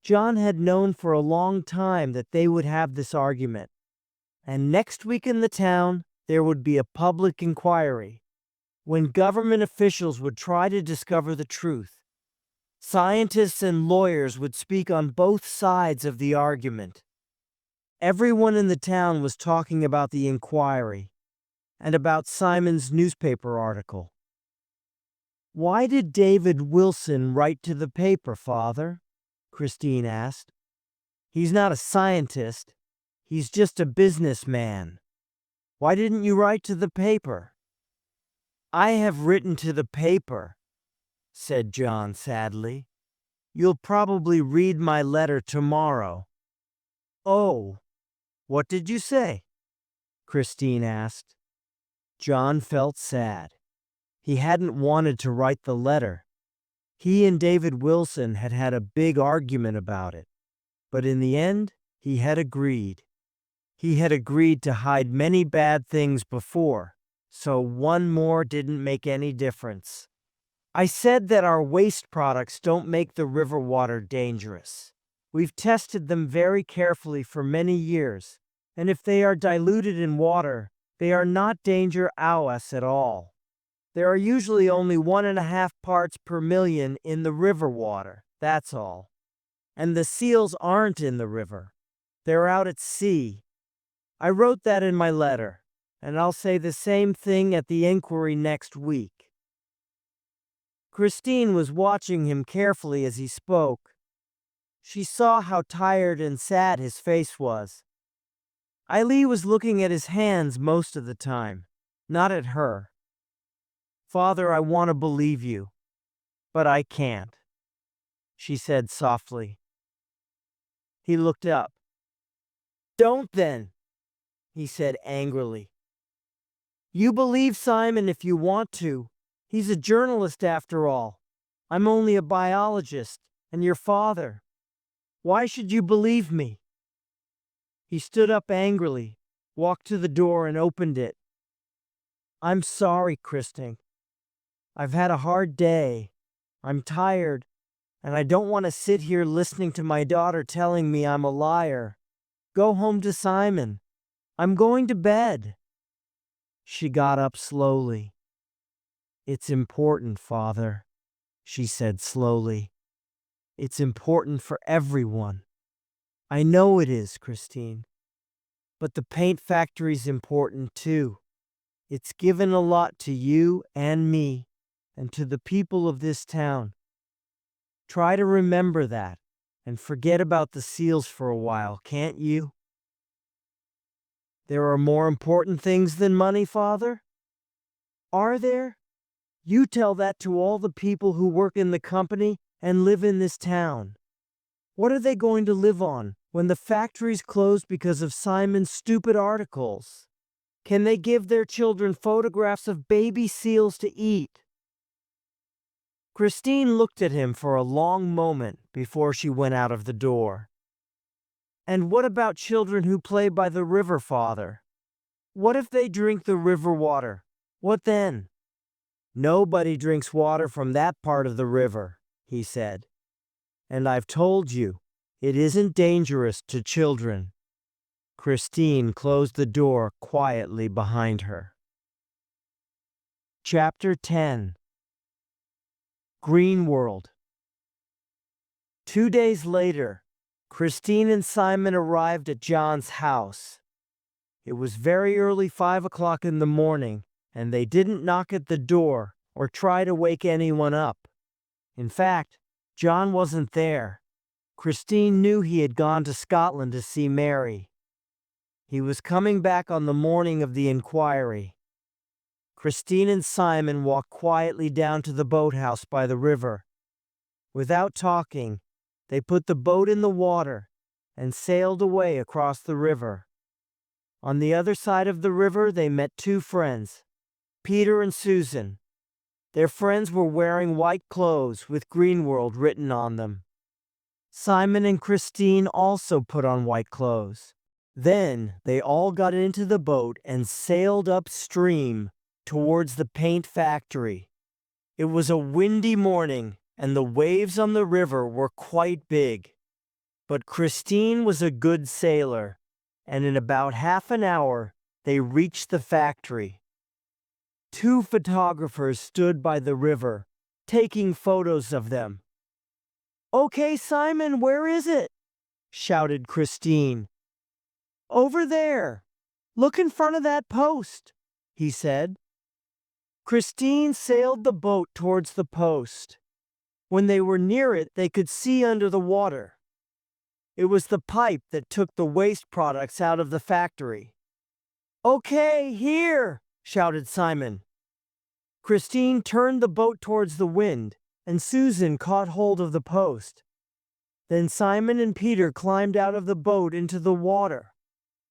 John had known for a long time that they would have this argument. And next week in the town, there would be a public inquiry, when government officials would try to discover the truth. Scientists and lawyers would speak on both sides of the argument. Everyone in the town was talking about the inquiry and about Simon's newspaper article. Why did David Wilson write to the paper, Father? Christine asked. He's not a scientist. He's just a businessman. Why didn't you write to the paper? I have written to the paper, said John sadly. You'll probably read my letter tomorrow. Oh, what did you say? Christine asked. John felt sad. He hadn't wanted to write the letter. He and David Wilson had had a big argument about it. But in the end, he had agreed. He had agreed to hide many bad things before, so one more didn't make any difference. I said that our waste products don't make the river water dangerous. We've tested them very carefully for many years, and if they are diluted in water, they are not danger to us at all. There are usually only 1.5 parts per million in the river water, that's all. And the seals aren't in the river. They're out at sea. I wrote that in my letter, and I'll say the same thing at the inquiry next week. Christine was watching him carefully as he spoke. She saw how tired and sad his face was. Eileen was looking at his hands most of the time, not at her. Father, I want to believe you, but I can't, she said softly. He looked up. Don't then, he said angrily. You believe Simon if you want to. He's a journalist after all. I'm only a biologist, and your father. Why should you believe me? He stood up angrily, walked to the door and opened it. I'm sorry, Christine. I've had a hard day. I'm tired, and I don't want to sit here listening to my daughter telling me I'm a liar. Go home to Simon. I'm going to bed. She got up slowly. It's important, Father, she said slowly. It's important for everyone. I know it is, Christine. But the paint factory's important too. It's given a lot to you and me, and to the people of this town. Try to remember that, and forget about the seals for a while, can't you? There are more important things than money, Father? Are there? You tell that to all the people who work in the company and live in this town. What are they going to live on when the factory's closed because of Simon's stupid articles? Can they give their children photographs of baby seals to eat? Christine looked at him for a long moment before she went out of the door. And what about children who play by the river, Father? What if they drink the river water? What then? Nobody drinks water from that part of the river, he said. And I've told you, it isn't dangerous to children. Christine closed the door quietly behind her. Chapter 10. Green World. 2 days later, Christine and Simon arrived at John's house. It was very early 5 o'clock in the morning, and they didn't knock at the door or try to wake anyone up. In fact, John wasn't there. Christine knew he had gone to Scotland to see Mary. He was coming back on the morning of the inquiry. Christine and Simon walked quietly down to the boathouse by the river. Without talking, they put the boat in the water and sailed away across the river. On the other side of the river, they met two friends, Peter and Susan. Their friends were wearing white clothes with Greenworld written on them. Simon and Christine also put on white clothes. Then they all got into the boat and sailed upstream towards the paint factory. It was a windy morning, and the waves on the river were quite big. But Christine was a good sailor, and in about half an hour, they reached the factory. Two photographers stood by the river, taking photos of them. "Okay, Simon, where is it?" shouted Christine. "Over there. Look in front of that post," he said. Christine sailed the boat towards the post. When they were near it, they could see under the water. It was the pipe that took the waste products out of the factory. "Okay, here!" shouted Simon. Christine turned the boat towards the wind, and Susan caught hold of the post. Then Simon and Peter climbed out of the boat into the water.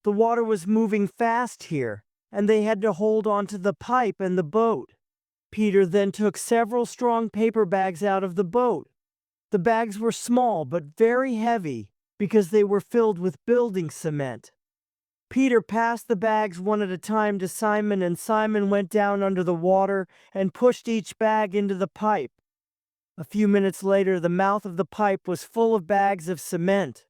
The water was moving fast here, and they had to hold on to the pipe and the boat. Peter then took several strong paper bags out of the boat. The bags were small but very heavy because they were filled with building cement. Peter passed the bags one at a time to Simon, and Simon went down under the water and pushed each bag into the pipe. A few minutes later, the mouth of the pipe was full of bags of cement.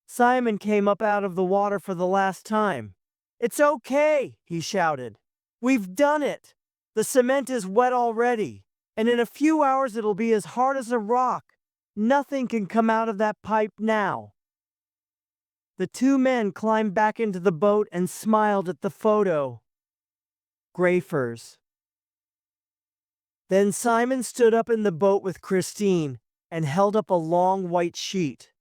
Simon came up out of the water for the last time. "It's okay," he shouted. "We've done it. The cement is wet already, and in a few hours it'll be as hard as a rock. Nothing can come out of that pipe now." The two men climbed back into the boat and smiled at the photo. Grafers. Then Simon stood up in the boat with Christine and held up a long white sheet.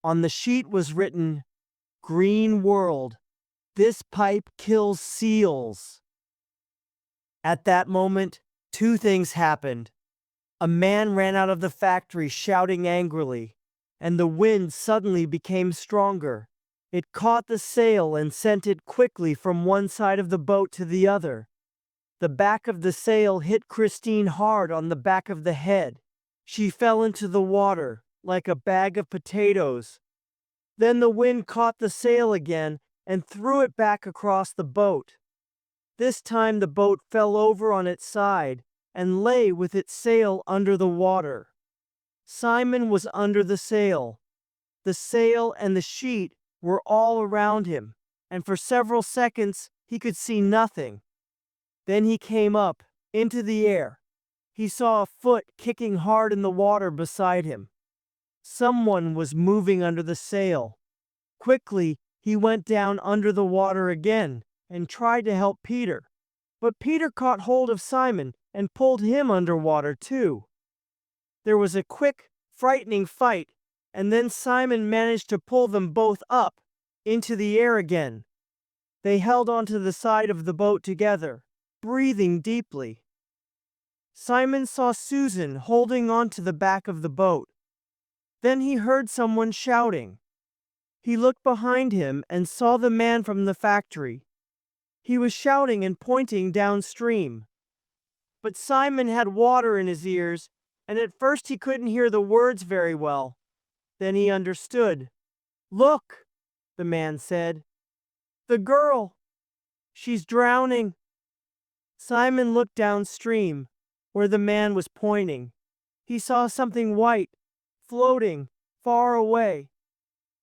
On the sheet was written, "Green World. This pipe kills seals." At that moment, two things happened. A man ran out of the factory shouting angrily, and the wind suddenly became stronger. It caught the sail and sent it quickly from one side of the boat to the other. The back of the sail hit Christine hard on the back of the head. She fell into the water like a bag of potatoes. Then the wind caught the sail again and threw it back across the boat. This time the boat fell over on its side and lay with its sail under the water. Simon was under the sail. The sail and the sheet were all around him, and for several seconds he could see nothing. Then he came up into the air. He saw a foot kicking hard in the water beside him. Someone was moving under the sail. Quickly, he went down under the water again and tried to help Peter. But Peter caught hold of Simon and pulled him underwater too. There was a quick, frightening fight, and then Simon managed to pull them both up into the air again. They held onto the side of the boat together, breathing deeply. Simon saw Susan holding on to the back of the boat. Then he heard someone shouting. He looked behind him and saw the man from the factory. He was shouting and pointing downstream. But Simon had water in his ears, and at first he couldn't hear the words very well. Then he understood. "Look," the man said. "The girl. She's drowning." Simon looked downstream, where the man was pointing. He saw something white, floating far away.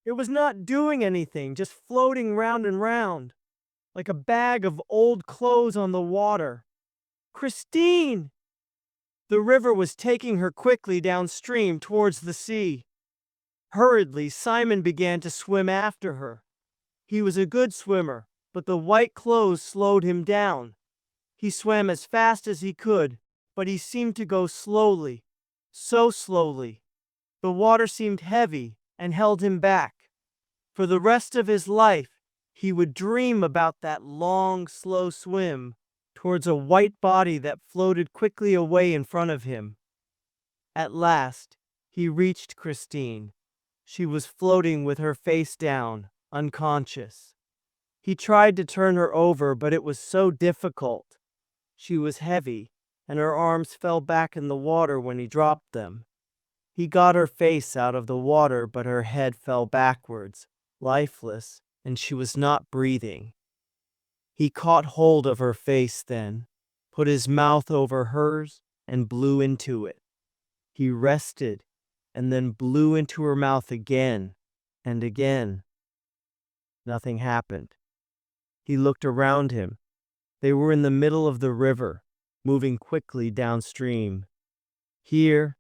It was not doing anything, just floating round and round, like a bag of old clothes on the water. "Christine!" The river was taking her quickly downstream towards the sea. Hurriedly, Simon began to swim after her. He was a good swimmer, but the white clothes slowed him down. He swam as fast as he could, but he seemed to go slowly, so slowly. The water seemed heavy and held him back. For the rest of his life, he would dream about that long, slow swim towards a white body that floated quickly away in front of him. At last, he reached Christine. She was floating with her face down, unconscious. He tried to turn her over, but it was so difficult. She was heavy, and her arms fell back in the water when he dropped them. He got her face out of the water, but her head fell backwards, lifeless, and she was not breathing. He caught hold of her face then, put his mouth over hers, and blew into it. He rested, and then blew into her mouth again and again. Nothing happened. He looked around him. They were in the middle of the river, moving quickly downstream. Here,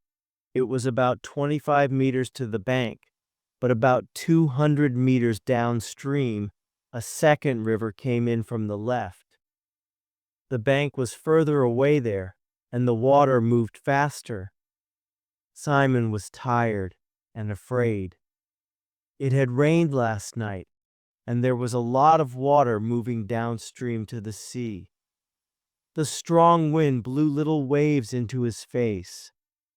it was about 25 meters to the bank, but about 200 meters downstream, a second river came in from the left. The bank was further away there, and the water moved faster. Simon was tired and afraid. It had rained last night, and there was a lot of water moving downstream to the sea. The strong wind blew little waves into his face.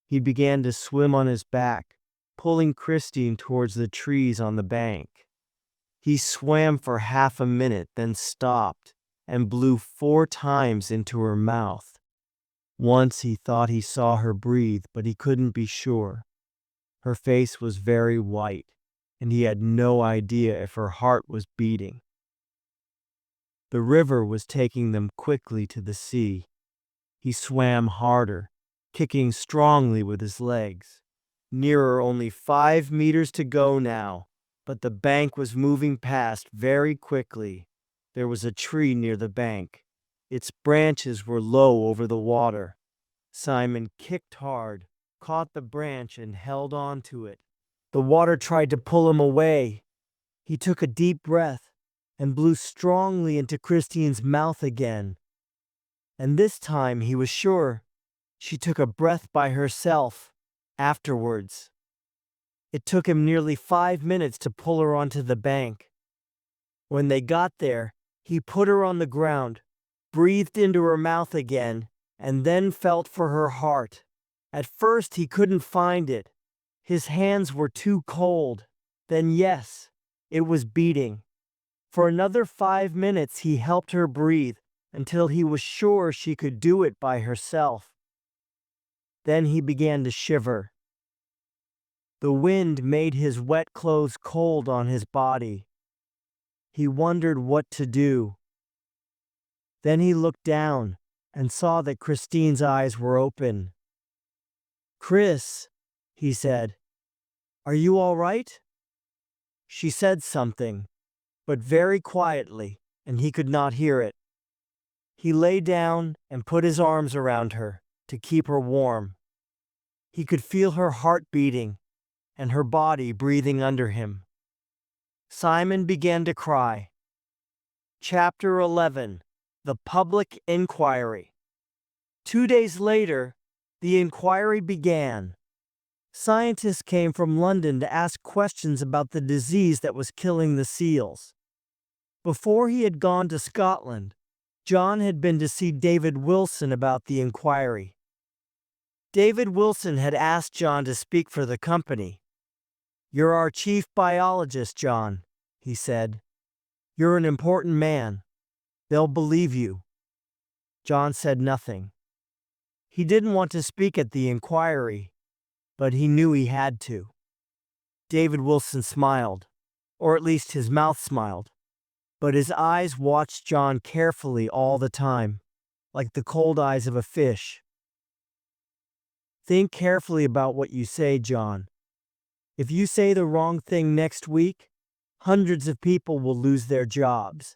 He began to swim on his back, pulling Christine towards the trees on the bank. He swam for half a minute, then stopped and blew 4 times into her mouth. Once he thought he saw her breathe, but he couldn't be sure. Her face was very white, and he had no idea if her heart was beating. The river was taking them quickly to the sea. He swam harder, kicking strongly with his legs. Nearer, only 5 meters to go now, but the bank was moving past very quickly. There was a tree near the bank. Its branches were low over the water. Simon kicked hard, caught the branch, and held on to it. The water tried to pull him away. He took a deep breath and blew strongly into Christine's mouth again. And this time he was sure she took a breath by herself afterwards. It took him nearly 5 minutes to pull her onto the bank. When they got there, he put her on the ground, breathed into her mouth again, and then felt for her heart. At first he couldn't find it. His hands were too cold. Then yes, it was beating. For another 5 minutes he helped her breathe until he was sure she could do it by herself. Then he began to shiver. The wind made his wet clothes cold on his body. He wondered what to do. Then he looked down and saw that Christine's eyes were open. "Chris," he said, "are you all right?" She said something, but very quietly, and he could not hear it. He lay down and put his arms around her to keep her warm. He could feel her heart beating and her body breathing under him. Simon began to cry. Chapter 11. The Public Inquiry. 2 days later, the inquiry began. Scientists came from London to ask questions about the disease that was killing the seals. Before he had gone to Scotland, John had been to see David Wilson about the inquiry. David Wilson had asked John to speak for the company. "You're our chief biologist, John," he said. "You're an important man. They'll believe you." John said nothing. He didn't want to speak at the inquiry, but he knew he had to. David Wilson smiled, or at least his mouth smiled, but his eyes watched John carefully all the time, like the cold eyes of a fish. "Think carefully about what you say, John. If you say the wrong thing next week, hundreds of people will lose their jobs.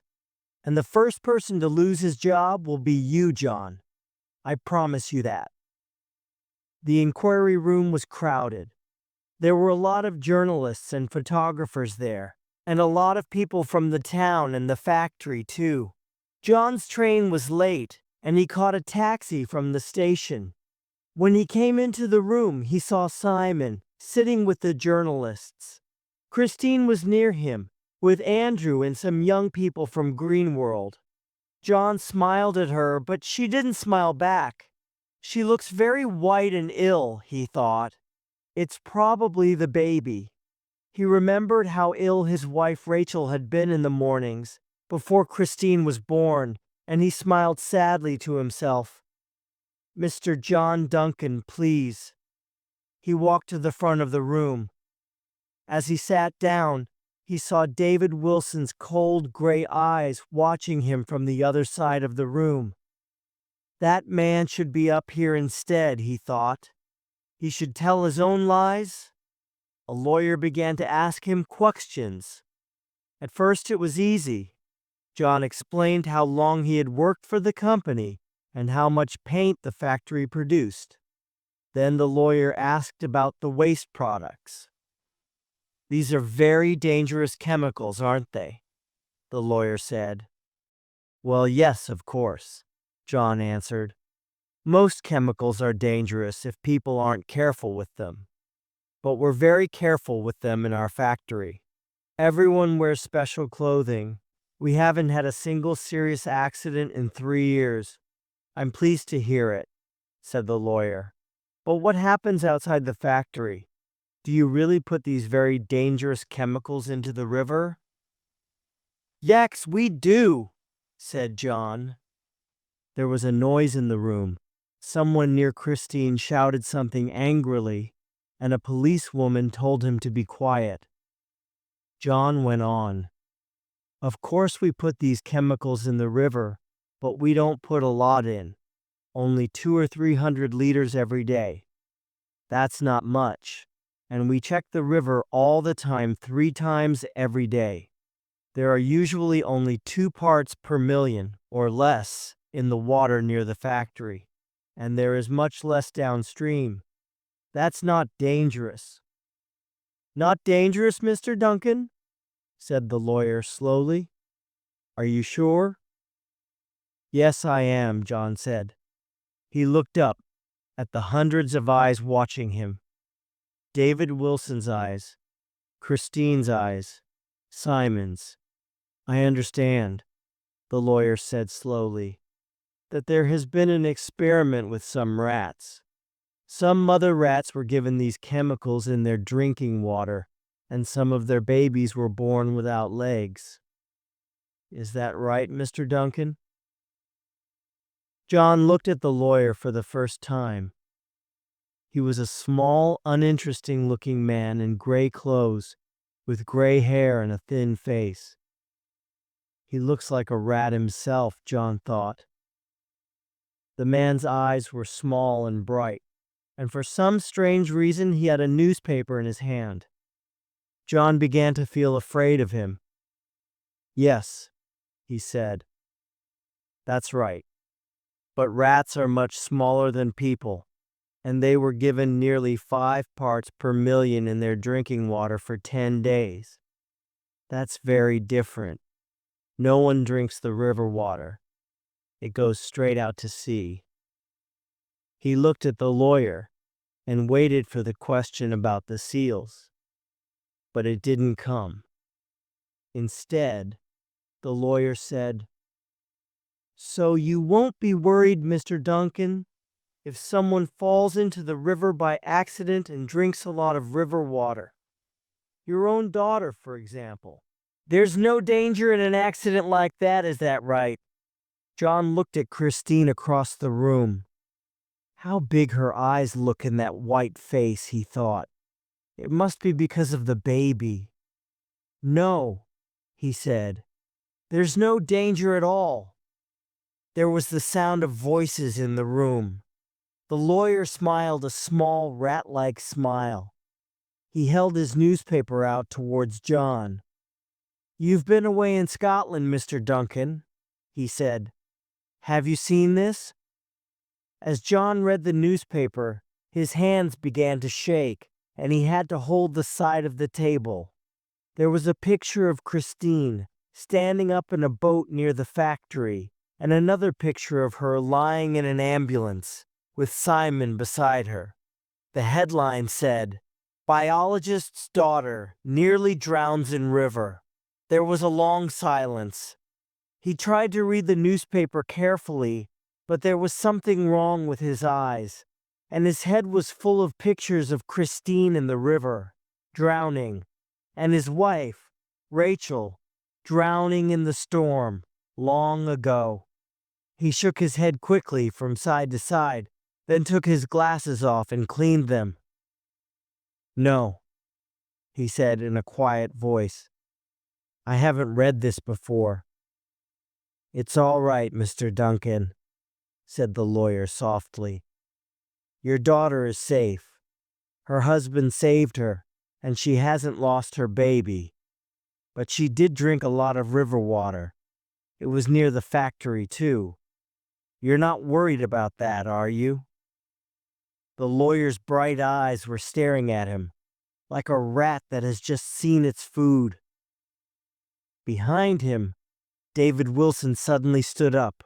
And the first person to lose his job will be you, John. I promise you that." The inquiry room was crowded. There were a lot of journalists and photographers there, and a lot of people from the town and the factory, too. John's train was late, and he caught a taxi from the station. When he came into the room, he saw Simon sitting with the journalists. Christine was near him, with Andrew and some young people from Greenworld. John smiled at her, but she didn't smile back. She looks very white and ill, he thought. It's probably the baby. He remembered how ill his wife Rachel had been in the mornings before Christine was born, and he smiled sadly to himself. "Mr. John Duncan, please." He walked to the front of the room. As he sat down, he saw David Wilson's cold gray eyes watching him from the other side of the room. That man should be up here instead, he thought. He should tell his own lies. A lawyer began to ask him questions. At first it was easy. John explained how long he had worked for the company and how much paint the factory produced. Then the lawyer asked about the waste products. "These are very dangerous chemicals, aren't they?" the lawyer said. "Well, yes, of course." John answered. Most chemicals are dangerous if people aren't careful with them. But we're very careful with them in our factory. Everyone wears special clothing. We haven't had a single serious accident in 3 years. I'm pleased to hear it, said the lawyer. But what happens outside the factory? Do you really put these very dangerous chemicals into the river? Yes, we do, said John. There was a noise in the room. Someone near Christine shouted something angrily, and a policewoman told him to be quiet. John went on. Of course we put these chemicals in the river, but we don't put a lot in. Only 200 or 300 liters every day. That's not much. And we check the river all the time 3 times every day. There are usually only 2 parts per million or less in the water near the factory, and there is much less downstream. That's not dangerous. Not dangerous, Mr. Duncan? Said the lawyer slowly. Are you sure? Yes, I am, John said. He looked up at the hundreds of eyes watching him. David Wilson's eyes, Christine's eyes, Simon's. I understand, the lawyer said slowly, that there has been an experiment with some rats. Some mother rats were given these chemicals in their drinking water, and some of their babies were born without legs. Is that right, Mr. Duncan? John looked at the lawyer for the first time. He was a small, uninteresting-looking man in gray clothes, with gray hair and a thin face. He looks like a rat himself, John thought. The man's eyes were small and bright, and for some strange reason he had a newspaper in his hand. John began to feel afraid of him. Yes, he said. That's right. But rats are much smaller than people, and they were given nearly 5 parts per million in their drinking water for 10 days. That's very different. No one drinks the river water. It goes straight out to sea. He looked at the lawyer and waited for the question about the seals. But it didn't come. Instead, the lawyer said, So you won't be worried, Mr. Duncan, if someone falls into the river by accident and drinks a lot of river water. Your own daughter, for example. There's no danger in an accident like that, is that right? John looked at Christine across the room. How big her eyes look in that white face, he thought. It must be because of the baby. No, he said. There's no danger at all. There was the sound of voices in the room. The lawyer smiled a small, rat-like smile. He held his newspaper out towards John. You've been away in Scotland, Mr. Duncan, he said. Have you seen this? As John read the newspaper, his hands began to shake, and he had to hold the side of the table. There was a picture of Christine standing up in a boat near the factory, and another picture of her lying in an ambulance, with Simon beside her. The headline said, Biologist's daughter nearly drowns in river. There was a long silence. He tried to read the newspaper carefully, but there was something wrong with his eyes, and his head was full of pictures of Christine in the river, drowning, and his wife, Rachel, drowning in the storm, long ago. He shook his head quickly from side to side, then took his glasses off and cleaned them. No, he said in a quiet voice. I haven't read this before. It's all right, Mr. Duncan, said the lawyer softly. Your daughter is safe. Her husband saved her, and she hasn't lost her baby. But she did drink a lot of river water. It was near the factory, too. You're not worried about that, are you? The lawyer's bright eyes were staring at him, like a rat that has just seen its food. Behind him, David Wilson suddenly stood up.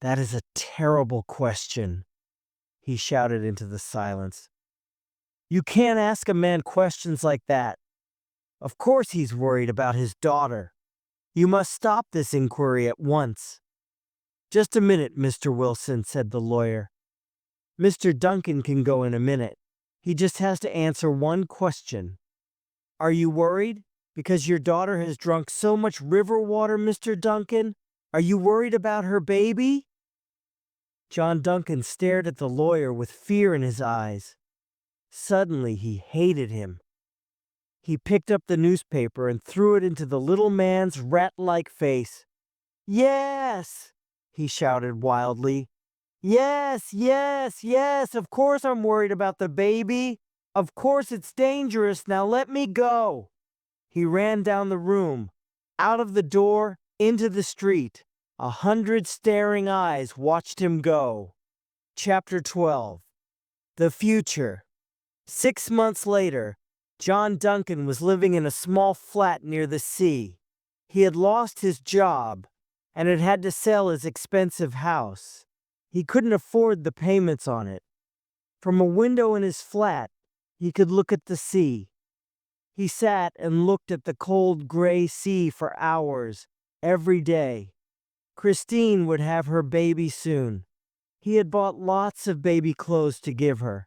That is a terrible question, he shouted into the silence. You can't ask a man questions like that. Of course he's worried about his daughter. You must stop this inquiry at once. Just a minute, Mr. Wilson, said the lawyer. Mr. Duncan can go in a minute. He just has to answer one question. Are you worried because your daughter has drunk so much river water, Mr. Duncan? Are you worried about her baby? John Duncan stared at the lawyer with fear in his eyes. Suddenly he hated him. He picked up the newspaper and threw it into the little man's rat-like face. Yes, he shouted wildly. Yes, yes, yes, of course I'm worried about the baby. Of course it's dangerous, now let me go. He ran down the room, out of the door, into the street. 100 staring eyes watched him go. Chapter 12. The Future. 6 months later, John Duncan was living in a small flat near the sea. He had lost his job and had had to sell his expensive house. He couldn't afford the payments on it. From a window in his flat, he could look at the sea. He sat and looked at the cold gray sea for hours, every day. Christine would have her baby soon. He had bought lots of baby clothes to give her.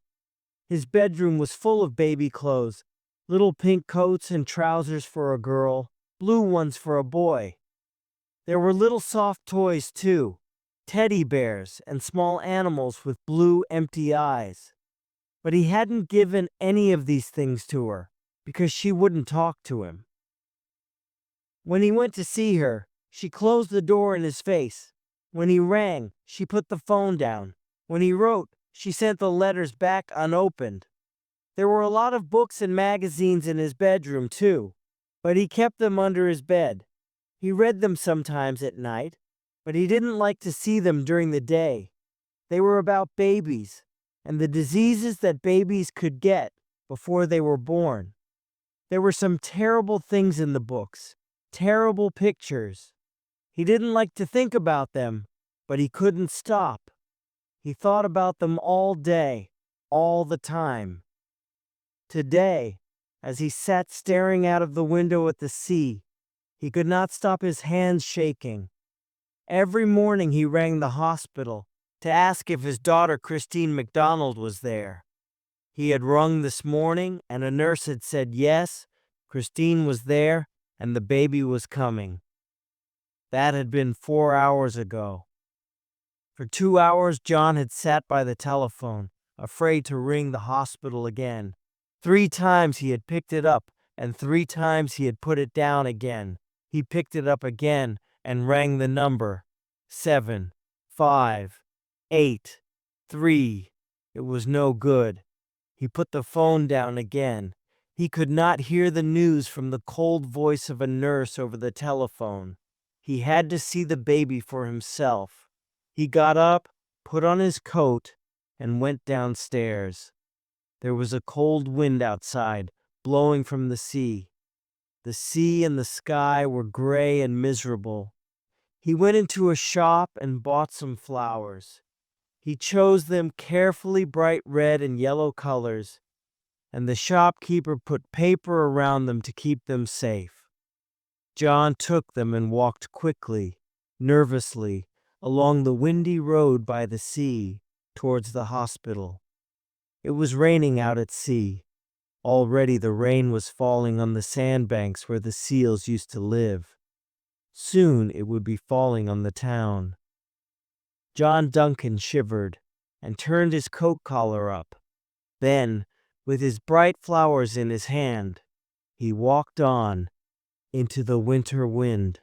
His bedroom was full of baby clothes, little pink coats and trousers for a girl, blue ones for a boy. There were little soft toys too, teddy bears and small animals with blue empty eyes. But he hadn't given any of these things to her because she wouldn't talk to him. When he went to see her, she closed the door in his face. When he rang, she put the phone down. When he wrote, she sent the letters back unopened. There were a lot of books and magazines in his bedroom too, but he kept them under his bed. He read them sometimes at night, but he didn't like to see them during the day. They were about babies and the diseases that babies could get before they were born. There were some terrible things in the books, terrible pictures. He didn't like to think about them, but he couldn't stop. He thought about them all day, all the time. Today, as he sat staring out of the window at the sea, he could not stop his hands shaking. Every morning he rang the hospital to ask if his daughter Christine MacDonald was there. He had rung this morning and a nurse had said yes, Christine was there and the baby was coming. That had been 4 hours ago. For 2 hours John had sat by the telephone, afraid to ring the hospital again. 3 times he had picked it up and 3 times he had put it down again. He picked it up again and rang the number 7, 5, 8, 3. It was no good. He put the phone down again. He could not hear the news from the cold voice of a nurse over the telephone. He had to see the baby for himself. He got up, put on his coat, and went downstairs. There was a cold wind outside, blowing from the sea. The sea and the sky were gray and miserable. He went into a shop and bought some flowers. He chose them carefully bright red and yellow colors, and the shopkeeper put paper around them to keep them safe. John took them and walked quickly, nervously, along the windy road by the sea towards the hospital. It was raining out at sea. Already the rain was falling on the sandbanks where the seals used to live. Soon it would be falling on the town. John Duncan shivered and turned his coat collar up. Then, with his bright flowers in his hand, he walked on into the winter wind.